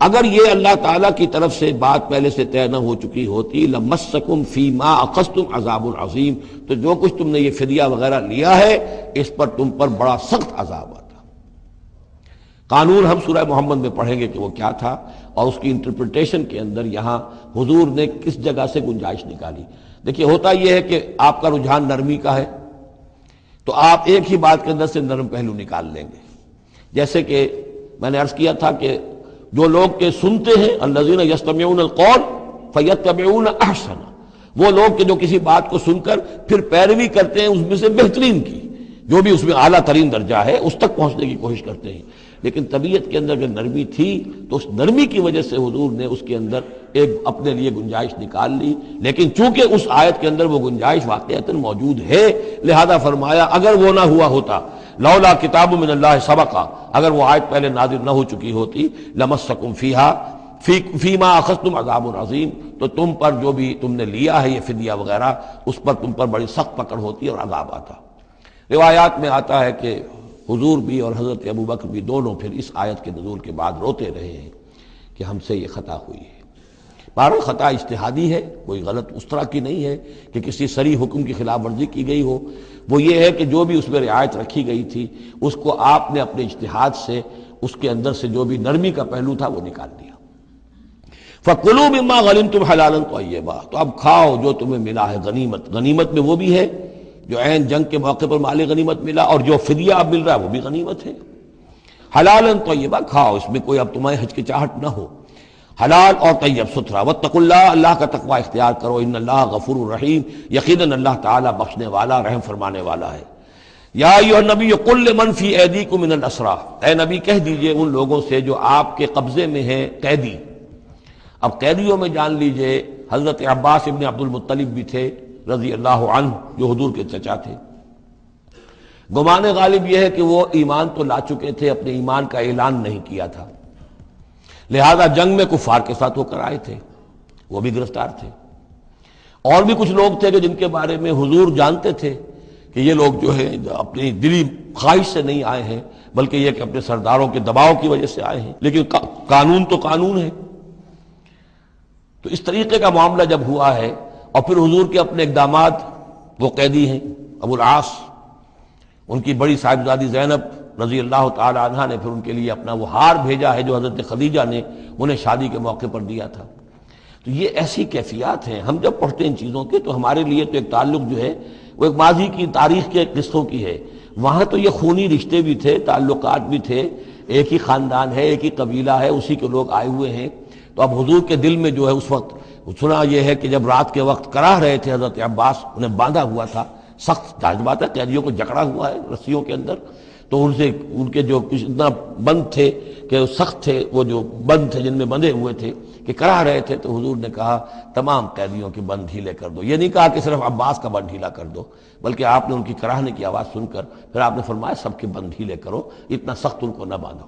اگر یہ اللہ تعالیٰ کی طرف سے بات پہلے سے طے نہ ہو چکی ہوتی، لمسکم فیما اخذتم عذاب عظیم، تو جو کچھ تم نے یہ فدیہ وغیرہ لیا ہے اس پر تم پر بڑا سخت عذاب آتا۔ قانون ہم سورہ محمد میں پڑھیں گے کہ وہ کیا تھا، اور اس کی انٹرپریٹیشن کے اندر یہاں حضور نے کس جگہ سے گنجائش نکالی۔ دیکھیے ہوتا یہ ہے کہ آپ کا رجحان نرمی کا ہے تو آپ ایک ہی بات کے اندر سے نرم پہلو نکال لیں گے، جیسے کہ میں نے عرض کیا تھا کہ جو لوگ کے سنتے ہیں الذین یستمعون القول فیتبعون احسن، وہ لوگ کہ جو کسی بات کو سن کر پھر پیروی کرتے ہیں اس میں سے بہترین کی، جو بھی اس میں اعلیٰ ترین درجہ ہے اس تک پہنچنے کی کوشش کرتے ہیں۔ لیکن طبیعت کے اندر اگر نرمی تھی تو اس نرمی کی وجہ سے حضور نے اس کے اندر ایک اپنے لیے گنجائش نکال لی، لیکن چونکہ اس آیت کے اندر وہ گنجائش واقعتاً موجود ہے، لہذا فرمایا اگر وہ نہ ہوا ہوتا، لولا کتاب من اللہ سبقہ، اگر وہ آیت پہلے نازل نہ ہو چکی ہوتی، لمسکم فیما اخذتم عذاب عظیم، تو تم پر جو بھی تم نے لیا ہے یہ فدیہ وغیرہ، اس پر تم پر بڑی سخت پکڑ ہوتی اور عذاب آتا۔ روایات میں آتا ہے کہ حضور بھی اور حضرت ابو بکر بھی دونوں پھر اس آیت کے نزول کے بعد روتے رہے ہیں کہ ہم سے یہ خطا ہوئی ہے۔ بہرحال خطا اجتہادی ہے، کوئی غلط اس طرح کی نہیں ہے کہ کسی صریح حکم کی خلاف ورزی کی گئی ہو، وہ یہ ہے کہ جو بھی اس میں رعایت رکھی گئی تھی اس کو آپ نے اپنے اجتہاد سے اس کے اندر سے جو بھی نرمی کا پہلو تھا وہ نکال دیا۔ فَكُلُوا مِمَّا غَنِمْتُمْ حَلَالًا طَيِّبًا، تو اب کھاؤ جو تمہیں ملا ہے غنیمت۔ غنیمت میں وہ بھی ہے جو عین جنگ کے موقع پر مال غنیمت ملا، اور جو فدیہ اب مل رہا ہے وہ بھی غنیمت ہے۔ حلالا طیبا، کھاؤ، اس میں کوئی اب تمہیں ہچکچاہٹ نہ ہو، حلال اور طیب ستھرا۔ واتقوا اللہ، اللہ کا تقوی اختیار کرو، ان اللہ غفور الرحیم، یقیناً اللہ تعالیٰ بخشنے والا رحم فرمانے والا ہے۔ یا ایھا النبی قل لمن فی ایدیکم من الاسریٰ، اے نبی کہہ دیجئے ان لوگوں سے جو آپ کے قبضے میں ہیں قیدی۔ اب قیدیوں میں جان لیجئے حضرت عباس ابن عبد المطلب بھی تھے رضی اللہ عنہ، جو حضور کے چچا تھے۔ گمان غالب یہ ہے کہ وہ ایمان تو لا چکے تھے، اپنے ایمان کا اعلان نہیں کیا تھا، لہذا جنگ میں کفار کے ساتھ ہو کر آئے تھے، وہ بھی گرفتار تھے۔ اور بھی کچھ لوگ تھے کہ جن کے بارے میں حضور جانتے تھے کہ یہ لوگ جو ہے اپنی دلی خواہش سے نہیں آئے ہیں، بلکہ یہ کہ اپنے سرداروں کے دباؤ کی وجہ سے آئے ہیں، لیکن قانون تو قانون ہے۔ تو اس طریقے کا معاملہ جب ہوا ہے اور پھر حضور کے اپنے اقدامات، وہ قیدی ہیں ابو العاص، ان کی بڑی صاحبزادی زینب رضی اللہ تعالی عنہا نے پھر ان کے لیے اپنا وہ ہار بھیجا ہے جو حضرت خدیجہ نے انہیں شادی کے موقع پر دیا تھا۔ تو یہ ایسی کیفیات ہیں، ہم جب پڑھتے ہیں ان چیزوں کے تو ہمارے لیے تو ایک تعلق جو ہے وہ ایک ماضی کی تاریخ کے قصوں کی ہے۔ وہاں تو یہ خونی رشتے بھی تھے، تعلقات بھی تھے، ایک ہی خاندان ہے، ایک ہی قبیلہ ہے، اسی کے لوگ آئے ہوئے ہیں۔ تو اب حضور کے دل میں جو ہے اس وقت سنا یہ ہے کہ جب رات کے وقت کراہ رہے تھے حضرت عباس، انہیں باندھا ہوا تھا، سخت ظاہر بات ہے قیدیوں کو جکڑا ہوا ہے رسیوں کے اندر، تو ان کے جو اتنا بند تھے کہ سخت تھے، وہ جو بند تھے جن میں بندھے ہوئے تھے کہ کراہ رہے تھے، تو حضور نے کہا تمام قیدیوں کے بند ڈھیلے کر دو۔ یہ نہیں کہا کہ صرف عباس کا بند ڈھیلا کر دو، بلکہ آپ نے ان کی کراہنے کی آواز سن کر پھر آپ نے فرمایا سب کے بند ڈھیلے کرو، اتنا سخت ان کو نہ باندھو۔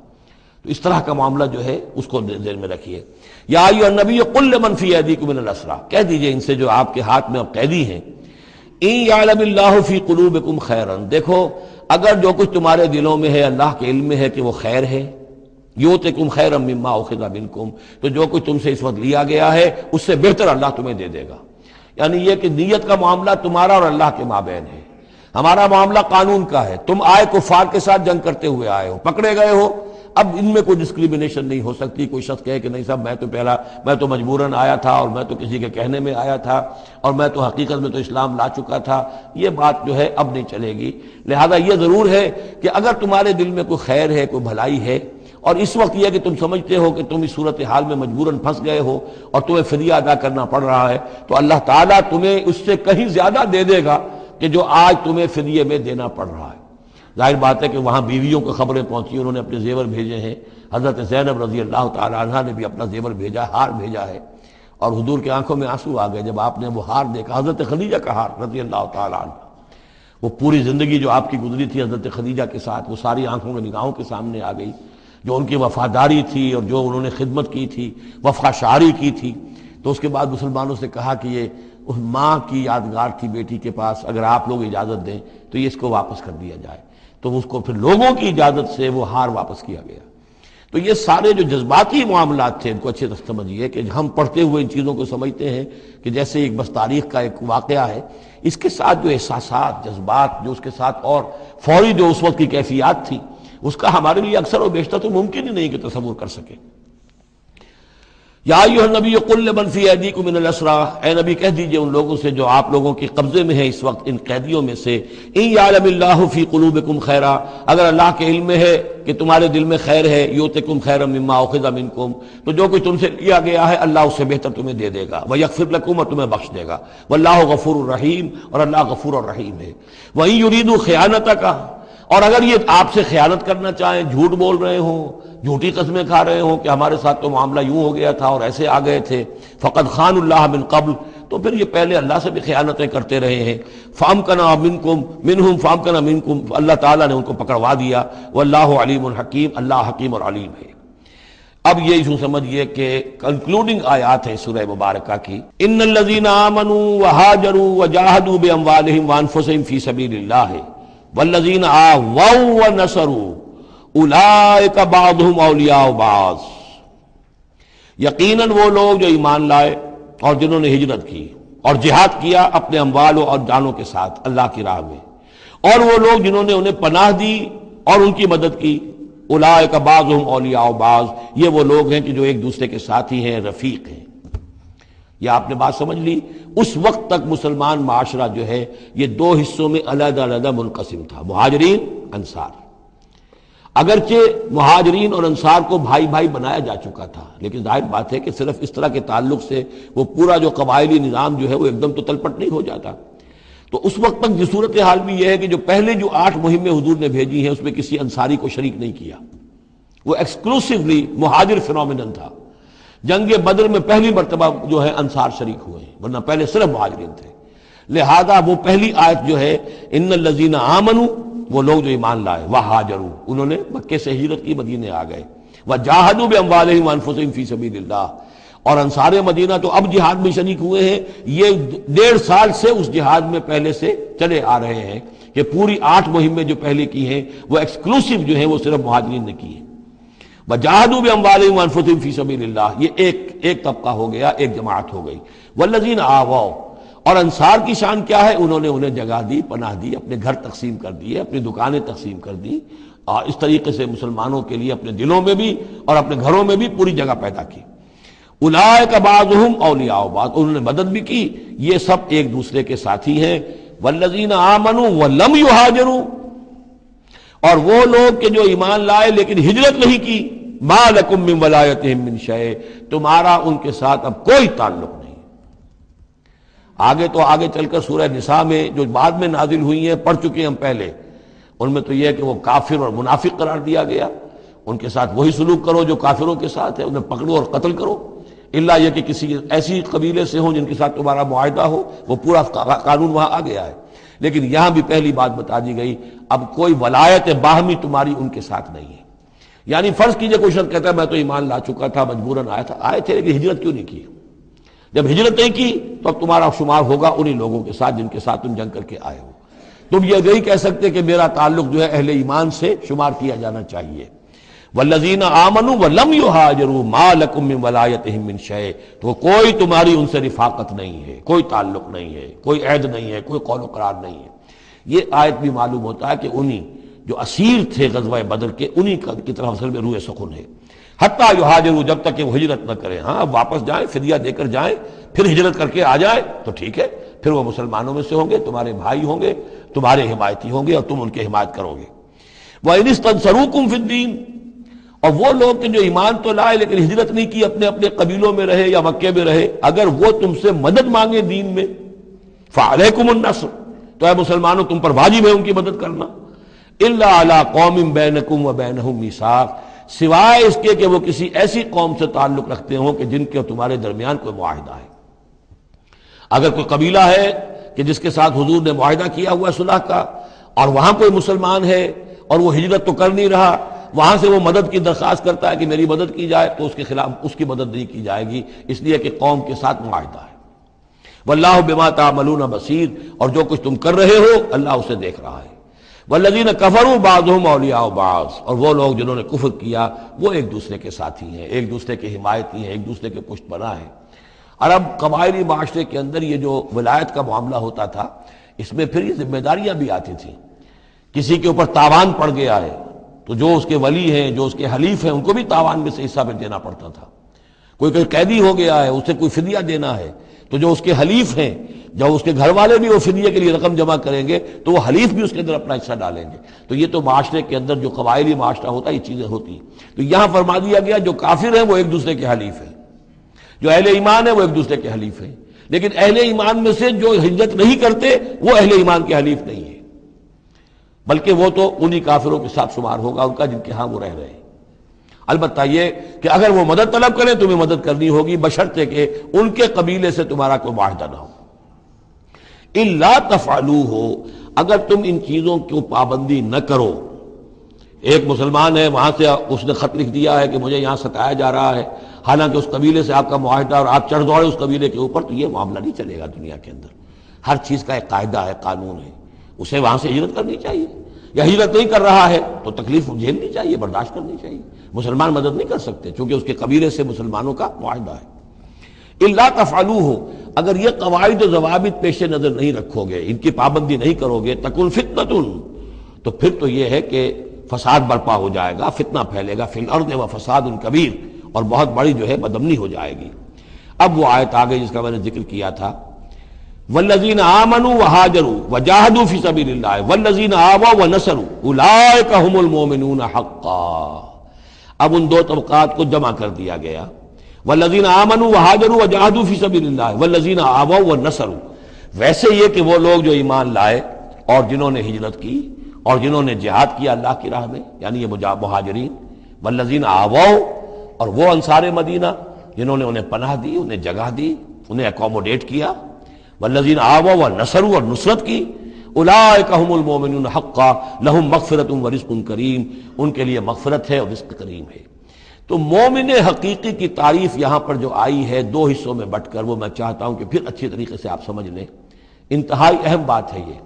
تو اس طرح کا معاملہ جو ہے اس کو ذہن میں رکھیے۔ یا ایھا النبی قل لمن فی ایدیکم من الاسریٰ، کہہ دیجئے ان سے جو آپ کے ہاتھ میں اب قیدی ہیں، ان یعلم اللہ فی قلوبکم خیرا، دیکھو اگر جو کچھ تمہارے دلوں میں ہے اللہ کے علم میں ہے کہ وہ خیر ہے، یؤتکم خیرا مما اخذ منکم، تو جو کچھ تم سے اس وقت لیا گیا ہے اس سے بہتر اللہ تمہیں دے دے گا۔ یعنی یہ کہ نیت کا معاملہ تمہارا اور اللہ کے مابین ہے، ہمارا معاملہ قانون کا ہے۔ تم آئے کفار کے ساتھ جنگ کرتے ہوئے آئے ہو، پکڑے گئے ہو، اب ان میں کوئی ڈسکریمنیشن نہیں ہو سکتی۔ کوئی شخص کہے کہ نہیں صاحب میں تو مجبوراً آیا تھا، اور میں تو کسی کے کہنے میں آیا تھا، اور میں تو حقیقت میں تو اسلام لا چکا تھا، یہ بات جو ہے اب نہیں چلے گی۔ لہذا یہ ضرور ہے کہ اگر تمہارے دل میں کوئی خیر ہے، کوئی بھلائی ہے، اور اس وقت یہ کہ تم سمجھتے ہو کہ تم اس صورتحال میں مجبوراً پھنس گئے ہو اور تمہیں فدیہ ادا کرنا پڑ رہا ہے، تو اللہ تعالیٰ تمہیں اس سے کہیں زیادہ دے دے گا کہ جو آج تمہیں فدیے میں دینا پڑ رہا ہے۔ ظاہر بات ہے کہ وہاں بیویوں کو خبریں پہنچی، انہوں نے اپنے زیور بھیجے ہیں، حضرت زینب رضی اللہ تعالی عنہا نے بھی اپنا زیور بھیجا، ہار بھیجا ہے، اور حضور کے آنکھوں میں آنسو آ گئے جب آپ نے وہ ہار دیکھا، حضرت خدیجہ کا ہار رضی اللہ تعالی عنہ۔ وہ پوری زندگی جو آپ کی گزری تھی حضرت خدیجہ کے ساتھ، وہ ساری آنکھوں میں نگاہوں کے سامنے آ گئی، جو ان کی وفاداری تھی اور جو انہوں نے خدمت کی تھی، وفا شعاری کی تھی۔ تو اس کے بعد مسلمانوں سے کہا کہ یہ اس ماں کی یادگار تھی بیٹی کے پاس، اگر آپ لوگ اجازت دیں تو یہ اس کو واپس کر دیا جائے، تو اس کو پھر لوگوں کی اجازت سے وہ ہار واپس کیا گیا۔ تو یہ سارے جو جذباتی معاملات تھے ان کو اچھے سے سمجھیے کہ ہم پڑھتے ہوئے ان چیزوں کو سمجھتے ہیں کہ جیسے ایک بس تاریخ کا ایک واقعہ ہے، اس کے ساتھ جو احساسات، جذبات، جو اس کے ساتھ اور فوری جو اس وقت کی کیفیات تھی، اس کا ہمارے لیے اکثر و بیشتر تو ممکن ہی نہیں کہ تصور کر سکے۔ یا ایھا النبی قل لمن فی ایدیکم من الاسریٰ، اے نبی کہہ دیجئے ان لوگوں سے جو آپ لوگوں کے قبضے میں ہیں اس وقت ان قیدیوں میں سے، ان یعلم اللہ فی قلوبکم خیرا، اگر اللہ کے علم میں ہے کہ تمہارے دل میں خیر ہے، یؤتکم خیرا مما اخذ منکم، تو جو کچھ تم سے لیا گیا ہے اللہ اس سے بہتر تمہیں دے دے گا، ویغفر لکم، اور تمہیں بخش دے گا، واللہ غفور الرحیم، اور اللہ غفور الرحیم ہے۔ وَإِن يُرِيدُوا خِيَانَتَكَ، اور اگر یہ آپ سے خیانت کرنا چاہیں، جھوٹ بول رہے ہوں، جھوٹی قسمیں کھا رہے ہوں کہ ہمارے ساتھ تو معاملہ یوں ہو گیا تھا اور ایسے آ گئے تھے، فقد خانوا اللہ من قبل، تو پھر یہ پہلے اللہ سے بھی خیانتیں کرتے رہے ہیں، فامکنا منکم منہم فامکنا منکم، اللہ تعالیٰ نے ان کو پکڑوا دیا، واللہ علیم حکیم، اللہ حکیم اور علیم ہے۔ اب یہ یوں سمجھیے کہ کنکلوڈنگ آیات ہے سورہ مبارکہ کی، ان الذین آمنوا وہاجروا وجاہدوا باموالہم وانفسہم فی سبیل اللہ والذین آووا ونصروا اولئک بعضهم اولیاء بعض، یقیناً وہ لوگ جو ایمان لائے اور جنہوں نے ہجرت کی اور جہاد کیا اپنے اموالوں اور جانوں کے ساتھ اللہ کی راہ میں، اور وہ لوگ جنہوں نے انہیں پناہ دی اور ان کی مدد کی، اولئک بعضهم اولیاء بعض، یہ وہ لوگ ہیں کہ جو ایک دوسرے کے ساتھی ہیں، رفیق ہیں۔ یہ آپ نے بات سمجھ لی۔ اس وقت تک مسلمان معاشرہ جو ہے یہ دو حصوں میں علیحدہ علیحدہ منقسم تھا، مہاجرین، انصار۔ اگرچہ مہاجرین اور انصار کو بھائی بھائی بنایا جا چکا تھا، لیکن ظاہر بات ہے کہ صرف اس طرح کے تعلق سے وہ پورا جو قبائلی نظام جو ہے وہ ایک دم تو تلپٹ نہیں ہو جاتا۔ تو اس وقت تک یہ صورتحال بھی یہ ہے کہ جو پہلے جو 8 مہمیں حضور نے بھیجی ہیں اس میں کسی انصاری کو شریک نہیں کیا، وہ ایکسکلوسیولی مہاجر فینومینن تھا۔ جنگ بدر میں پہلی مرتبہ جو ہے انصار شریک ہوئے ہیں، ورنہ پہلے صرف مہاجرین تھے۔ لہذا وہ پہلی آیت جو ہے ان الذین آمنوا، وہ لوگ جو ایمان لائے، وہاجروا، انہوں نے مکے سے ہجرت کی، مدینے آ گئے، وجاہدوا باموالہم وانفسہم فی سبیل اللہ، اور انصار مدینہ تو اب جہاد میں شریک ہوئے ہیں، یہ 1.5 سال سے اس جہاد میں پہلے سے چلے آ رہے ہیں کہ پوری 8 مہمیں جو پہلے کی ہیں وہ ایکسکلوسیو جو ہیں وہ صرف مہاجرین نے کی ہیں۔ وجاہدوا باموالہم وانفسہم فی سبیل اللہ، یہ ایک طبقہ ہو گیا، ایک جماعت ہو گئی۔ والذین آووا، اور انصار کی شان کیا ہے؟ انہوں نے انہیں جگہ دی، پناہ دی، اپنے گھر تقسیم کر دیے، اپنی دکانیں تقسیم کر دی، اور اس طریقے سے مسلمانوں کے لیے اپنے دلوں میں بھی اور اپنے گھروں میں بھی پوری جگہ پیدا کی۔ اولئک بعضهم اولیاء بعض، انہوں نے مدد بھی کی، یہ سب ایک دوسرے کے ساتھی ہیں۔ والذین آمنوا ولم یہاجروا، اور وہ لوگ کہ جو ایمان لائے لیکن ہجرت نہیں کی، ما لکم من ولایتہم من شیء، تمہارا ان کے ساتھ اب کوئی تعلق نہیں۔ آگے چل کر سورہ نساء میں جو بعد میں نازل ہوئی ہیں، پڑھ چکے ہم پہلے، ان میں تو یہ ہے کہ وہ کافر اور منافق قرار دیا گیا، ان کے ساتھ وہی سلوک کرو جو کافروں کے ساتھ ہے، انہیں پکڑو اور قتل کرو، الا یہ کہ کسی ایسی قبیلے سے ہوں جن کے ساتھ تمہارا معاہدہ ہو، وہ پورا قانون وہاں آ گیا ہے۔ لیکن یہاں بھی پہلی بات بتا دی گئی، اب کوئی ولایت باہمی تمہاری ان کے ساتھ نہیں ہے۔ یعنی فرض کیجئے کوئی شخص کہتا ہے میں تو ایمان لا چکا تھا، مجبوراً آئے تھے لیکن ہجرت کیوں نہیں کی؟ جب ہجرت نہیں کی تو اب تمہارا شمار ہوگا انہی لوگوں کے ساتھ جن کے ساتھ تم جنگ کر کے آئے ہو۔ تم یہ نہیں کہہ سکتے کہ میرا تعلق جو ہے اہل ایمان سے شمار کیا جانا چاہیے۔ والذین آمنوا ولم یہاجروا ما لکم من ولایتہم من شیء، تو کوئی تمہاری ان سے رفاقت نہیں ہے، کوئی تعلق نہیں ہے، کوئی عہد نہیں ہے، کوئی قول و قرار نہیں ہے۔ یہ آیت بھی معلوم ہوتا ہے کہ انہی جو اسیر تھے غزوہ بدر کے، انہی کی طرف اصل میں روح سخن ہے۔ حتیٰ یہاجروا، جب تک کہ وہ ہجرت نہ کریں، ہاں اب واپس جائیں، فدیہ دے کر جائیں، پھر ہجرت کر کے آ جائیں تو ٹھیک ہے، پھر وہ مسلمانوں میں سے ہوں گے، تمہارے بھائی ہوں گے، تمہارے حمایتی ہوں گے اور تم ان کی حمایت کرو گے۔ وَإِنِ اسْتَنصَرُوكُمْ فِي الدِّينِ، اور وہ لوگ کہ جو ایمان تو لائے لیکن ہجرت نہیں کی، اپنے اپنے قبیلوں میں رہے یا مکے میں رہے، اگر وہ تم سے مدد مانگے دین میں، فَعَلَيْكُمُ النَّصْرُ، تو اے مسلمانوں تم پر واجب ہے ان کی مدد کرنا۔ إِلَّا عَلَىٰ قَوْمٍ بَيْنَكُمْ وَبَيْنَهُم مِّيثَاقٌ، سوائے اس کے کہ وہ کسی ایسی قوم سے تعلق رکھتے ہوں کہ جن کے تمہارے درمیان کوئی معاہدہ ہے۔ اگر کوئی قبیلہ ہے کہ جس کے ساتھ حضور نے معاہدہ کیا ہوا ہے صلح کا، اور وہاں کوئی مسلمان ہے اور وہ ہجرت تو کر نہیں رہا، وہاں سے وہ مدد کی درخواست کرتا ہے کہ میری مدد کی جائے، تو اس کے خلاف اس کی مدد نہیں کی جائے گی، اس لیے کہ قوم کے ساتھ معاہدہ ہے۔ واللہ بما تعملون بصیر، اور جو کچھ تم کر رہے ہو اللہ اسے دیکھ رہا ہے۔ والذین کفروا بعضهم اولیاء بعض، اور وہ لوگ جنہوں نے کفر کیا وہ ایک دوسرے کے ساتھی ہیں، ایک دوسرے کے حمایتی ہیں، ایک دوسرے کے پشت پناہ ہیں۔ عرب قبائلی معاشرے کے اندر یہ جو ولایت کا معاملہ ہوتا تھا، اس میں پھر یہ ذمہ داریاں بھی آتی تھیں۔ کسی کے اوپر تاوان پڑ گیا ہے تو جو اس کے ولی ہیں، جو اس کے حلیف ہیں، ان کو بھی تاوان میں سے حصہ پھر دینا پڑتا تھا۔ کوئی قیدی ہو گیا ہے، اسے کوئی فدیہ دینا ہے، تو جو اس کے حلیف ہیں، جب اس کے گھر والے بھی وہ فدیے کے لیے رقم جمع کریں گے تو وہ حلیف بھی اس کے اندر اپنا حصہ ڈالیں گے۔ تو یہ تو معاشرے کے اندر جو قبائلی معاشرہ ہوتا ہے یہ چیزیں ہوتی ہیں۔ تو یہاں فرما دیا گیا جو کافر ہیں وہ ایک دوسرے کے حلیف ہیں، جو اہل ایمان ہیں وہ ایک دوسرے کے حلیف ہیں، لیکن اہل ایمان میں سے جو ہجرت نہیں کرتے وہ اہل ایمان کے حلیف نہیں ہیں، بلکہ وہ تو انہی کافروں کے ساتھ شمار ہوگا ان کا جن کے ہاں وہ رہ رہے ہیں۔ البتہ یہ کہ اگر وہ مدد طلب کریں تمہیں مدد کرنی ہوگی، بشرطے کہ ان کے قبیلے سے تمہارا کوئی معاہدہ نہ ہو۔ الا تفعلوہ، اگر تم ان چیزوں کی پابندی نہ کرو، ایک مسلمان ہے وہاں سے اس نے خط لکھ دیا ہے کہ مجھے یہاں ستایا جا رہا ہے، حالانکہ اس قبیلے سے آپ کا معاہدہ اور آپ چڑھ دوڑے اس قبیلے کے اوپر، تو یہ معاملہ نہیں چلے گا دنیا کے اندر۔ ہر چیز کا ایک قاعدہ ہے، قانون ہے، اسے وہاں سے ہجرت کرنی چاہیے، یا ہجرت نہیں کر رہا ہے تو تکلیف جھیلنی چاہیے، برداشت کرنی چاہیے۔ مسلمان مدد نہیں کر سکتے چونکہ اس کے قبیلے سے مسلمانوں کا معاہدہ ہے۔ الا تفعلوہ، اگر یہ قواعد و ضوابط پیش نظر نہیں رکھو گے، ان کی پابندی نہیں کرو گے، تکن فتنۃ، تو پھر تو یہ ہے کہ فساد برپا ہو جائے گا، فتنہ پھیلے گا، فی الارض و فساد کبیر، اور بہت بڑی جو ہے بدامنی ہو جائے گی۔ اب وہ آیت آ گئی جس کا میں نے ذکر کیا تھا، والذین آمنوا وہاجروا وجاہدوا فی سبیل اللہ والذین آووا ونصروا اولئک هم المؤمنون حقا۔ اب ان دو طبقات کو جمع کر دیا گیا، والذین آمنوا وہاجروا وجاہدوا فی سبیل اللہ والذین آووا ونصروا، ویسے یہ کہ وہ لوگ جو ایمان لائے اور جنہوں نے ہجرت کی اور جنہوں نے جہاد کیا اللہ کی راہ میں، یعنی یہ مہاجرین، والذین آووا، اور وہ انصار مدینہ جنہوں نے انہیں پناہ دی، انہیں جگہ دی، انہیں اکوموڈیٹ کیا، والذین آووا ونصروا، اور نصرت کی، اولئک هم المؤمنون حقا لهم مغفرۃ ورزق کریم، ان کے لیے مغفرت ہے اور رزق کریم ہے۔ تو مومن حقیقی کی تعریف یہاں پر جو آئی ہے دو حصوں میں بٹ کر، وہ میں چاہتا ہوں کہ پھر اچھی طریقے سے آپ سمجھ لیں، انتہائی اہم بات ہے یہ۔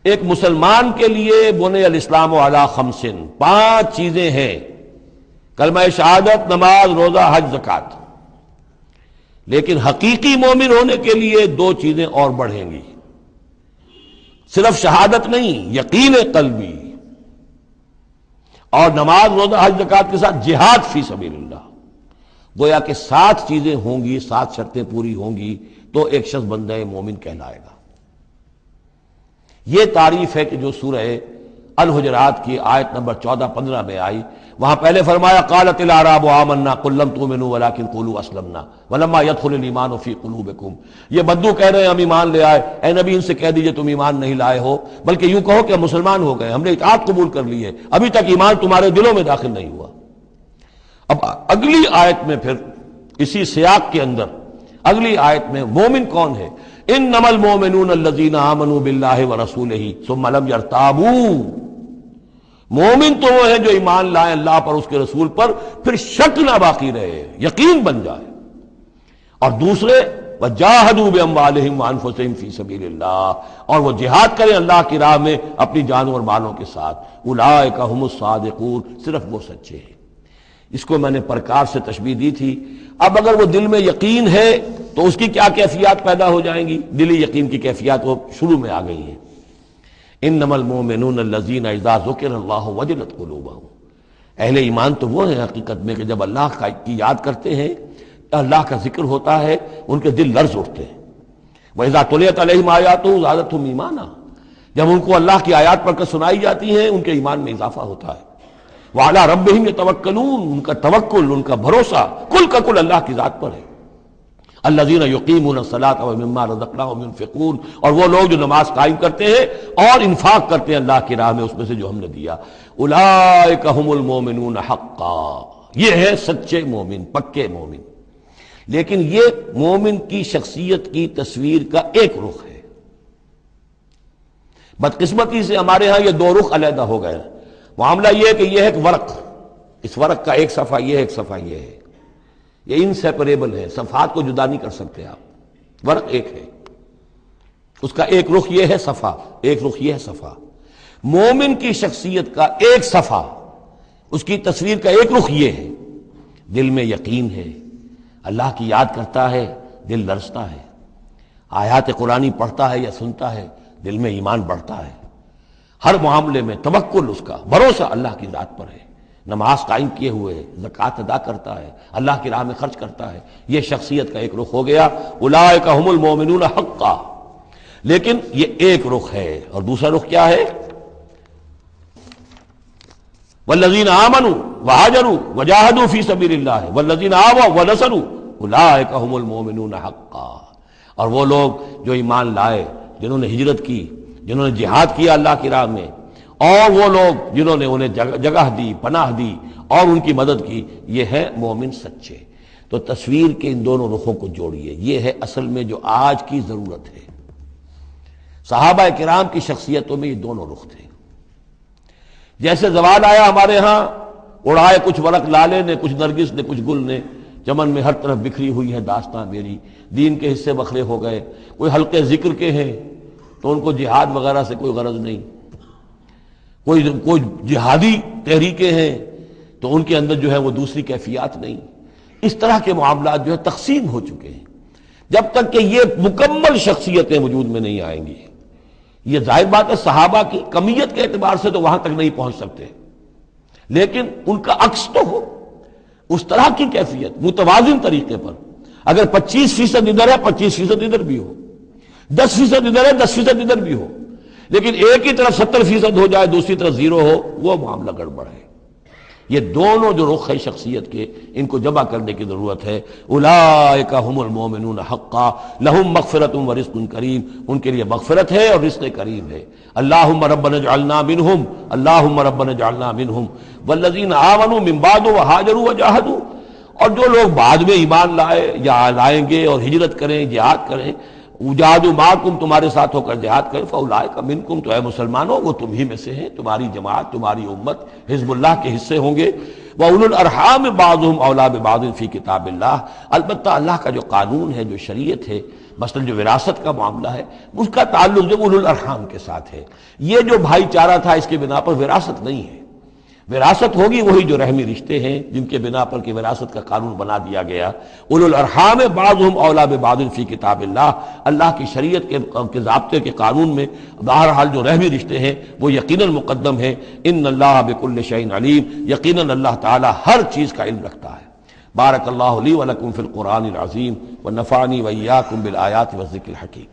ایک مسلمان کے لیے بنی الاسلام علی خمس، 5 چیزیں ہیں، کلمہ شہادت، نماز، روزہ، حج، زکوٰۃ۔ لیکن حقیقی مومن ہونے کے لیے دو چیزیں اور بڑھیں گی، صرف شہادت نہیں، یقین قلبی اور نماز روزہ حج زکوٰۃ کے ساتھ جہاد فی سبیل اللہ۔ گویا کہ 7 چیزیں ہوں گی، 7 شرطیں پوری ہوں گی تو ایک شخص بندہ مومن کہلائے گا۔ یہ تعریف ہے کہ جو سورہ الحجرات کی آیت نمبر 14-15 میں آئی، وہاں پہلے فرمایا قالت الاعراب آمنا قل لم تؤمنوا ولکن قولوا اسلمنا ولما يدخل الايمان في قلوبكم۔ یہ بدو کہہ رہے ہیں ہم ایمان لے آئے، اے نبی ان سے کہہ دیجئے تم ایمان نہیں لائے ہو، بلکہ یوں کہو کہ ہم مسلمان ہو گئے، ہم نے اطاعت قبول کر لی ہے، ابھی تک ایمان تمہارے دلوں میں داخل نہیں ہوا۔ اب اگلی آیت میں پھر اسی سیاق کے اندر اگلی آیت میں مومن کون ہے؟ انما المؤمنون الذين آمنوا بالله ورسوله ثم لم يرتابوا۔ مومن تو وہ ہیں جو ایمان لائیں اللہ پر، اس کے رسول پر، پھر شک نہ باقی رہے، یقین بن جائے۔ اور دوسرے وجاہدوا باموالہم وانفسہم فی سبیل اللہ، اور وہ جہاد کریں اللہ کی راہ میں اپنی جانوں اور مالوں کے ساتھ۔ اولئک ھم الصادقون، صرف وہ سچے ہیں۔ اس کو میں نے پرکار سے تشبیہ دی تھی۔ اب اگر وہ دل میں یقین ہے تو اس کی کیا کیفیات پیدا ہو جائیں گی؟ دلی یقین کی کیفیات وہ شروع میں آ گئی ہیں۔ انما المؤمنون الذین اذا ذکر اللہ وجلت قلوبہم۔ اہل ایمان تو وہ ہیں حقیقت میں کہ جب اللہ کی یاد کرتے ہیں، اللہ کا ذکر ہوتا ہے، ان کے دل لرز اٹھتے ہیں۔ وَإِذَا تُلِيَتْ عَلَيْهِمْ آيَاتُهُ زَادَتْهُمْ ایمانا، جب ان کو اللہ کی آیات پڑھ کر سنائی جاتی ہیں ان کے ایمان میں اضافہ ہوتا ہے۔ وَعَلَىٰ رَبِّهِمْ يَتَوَكَّلُونَ، ان کا توکل، ان کا بھروسہ کل کا کل اللہ کی ذات پر ہے۔ الذین یقیمون الصلاۃ ومما رزقناہم ينفقون، اور وہ لوگ جو نماز قائم کرتے ہیں اور انفاق کرتے ہیں اللہ کی راہ میں اس میں سے جو ہم نے دیا۔ اولئک ھم المؤمنون حقا، یہ ہے سچے مومن، پکے مومن۔ لیکن یہ مومن کی شخصیت کی تصویر کا ایک رخ ہے۔ بدقسمتی سے ہمارے ہاں یہ 2 رخ علیحدہ ہو گئے۔ معاملہ یہ ہے کہ یہ ہے ایک ورق، اس ورق کا ایک صفحہ یہ ہے، ایک صفحہ یہ ہے، یہ انسیپریبل ہے، صفحات کو جدا نہیں کر سکتے آپ۔ ورق ایک ہے، اس کا ایک رخ یہ ہے صفحہ، ایک رخ یہ ہے صفحہ۔ مومن کی شخصیت کا ایک صفحہ، اس کی تصویر کا ایک رخ یہ ہے، دل میں یقین ہے، اللہ کی یاد کرتا ہے، دل لرزتا ہے، آیات قرآنی پڑھتا ہے یا سنتا ہے، دل میں ایمان بڑھتا ہے، ہر معاملے میں توکل، اس کا بھروسہ اللہ کی ذات پر ہے، نماز قائم کیے ہوئے ہے، زکوٰۃ ادا کرتا ہے، اللہ کی راہ میں خرچ کرتا ہے۔ یہ شخصیت کا ایک رخ ہو گیا، اولئک ھم المؤمنون حقا۔ لیکن یہ ایک رخ ہے، اور دوسرا رخ کیا ہے؟ والذین آمنوا وہاجروا وجاہدوا فی سبیل اللہ والذین آووا ونصروا اولئک ھم المؤمنون حقا۔ اور وہ لوگ جو ایمان لائے، جنہوں نے ہجرت کی، جنہوں نے جہاد کیا اللہ کی راہ میں، اور وہ لوگ جنہوں نے انہیں جگہ دی، پناہ دی اور ان کی مدد کی، یہ ہے مومن سچے۔ تو تصویر کے ان دونوں رخوں کو جوڑیے، یہ ہے اصل میں جو آج کی ضرورت ہے۔ صحابہ کرام کی شخصیتوں میں یہ دونوں رخ تھے۔ جیسے زوال آیا ہمارے ہاں، اڑائے کچھ ورق لالے نے، کچھ نرگس نے، کچھ گل نے، چمن میں ہر طرف بکھری ہوئی ہے داستاں میری، دین کے حصے بکھرے ہو گئے، کوئی حلقے ذکر کے ہیں تو ان کو جہاد وغیرہ سے کوئی غرض نہیں، کوئی جہادی تحریکیں ہیں تو ان کے اندر جو ہے وہ دوسری کیفیات نہیں۔ اس طرح کے معاملات جو ہے تقسیم ہو چکے ہیں۔ جب تک کہ یہ مکمل شخصیتیں وجود میں نہیں آئیں گی، یہ ظاہر بات ہے صحابہ کی کمیت کے اعتبار سے تو وہاں تک نہیں پہنچ سکتے، لیکن ان کا عکس تو ہو، اس طرح کی کیفیت متوازن طریقے پر۔ اگر 25% ادھر ہے 25% ادھر بھی ہو، 10% ادھر ہے 10% ادھر بھی ہو، لیکن ایک ہی طرف 70% ہو جائے، دوسری طرف 0 ہو، وہ معاملہ گڑبڑ ہے۔ یہ دونوں جو رخ ہے شخصیت کے، ان کو جمع کرنے کی ضرورت ہے۔ اولئک ھم المؤمنون حقا لہم مغفرۃ ورزق کریم، ان کے لیے مغفرت ہے اور رزق کریم ہے۔ اللہم ربنا اجعلنا منہم، اللہم ربنا اجعلنا منہم والذین آمنوا من بعد وہاجروا وجاہدوا، اور جو لوگ بعد میں ایمان لائے یا لائیں گے اور ہجرت کریں، جہاد کریں، وجاہدوا معکم، تمہارے ساتھ ہو کر جہاد کریں، فاولئک منکم، تو اے مسلمانوں وہ تم ہی میں سے ہیں، تمہاری جماعت، تمہاری امت حزب اللہ کے حصے ہوں گے۔ وَأُولُو الْأَرْحَامِ بَعْضُهُمْ أَوْلَىٰ بِبَعْضٍ فِي کتاب اللہ، البتہ اللہ کا جو قانون ہے، جو شریعت ہے، مثلا جو وراثت کا معاملہ ہے، اس کا تعلق جو اولو الارحام کے ساتھ ہے۔ یہ جو بھائی چارہ تھا اس کے بنا پر وراثت نہیں ہے، وراثت ہوگی وہی جو رحمی رشتے ہیں جن کے بنا پر کہ وراثت کا قانون بنا دیا گیا. اولو الارحام بعضهم اولی ببعض فی کتاب اللہ. اللہ کی شریعت کے ضابطے کے قانون میں بہرحال جو رحمی رشتے ہیں وہ یقیناً مقدم ہیں. ان اللہ بکل شیء علیم. یقیناً اللہ تعالی ہر چیز کا علم رکھتا ہے. بارک اللہ لی ولکم فی القرآن العظیم ونفعنی وإیاکم بالآیات والذکر الحکیم.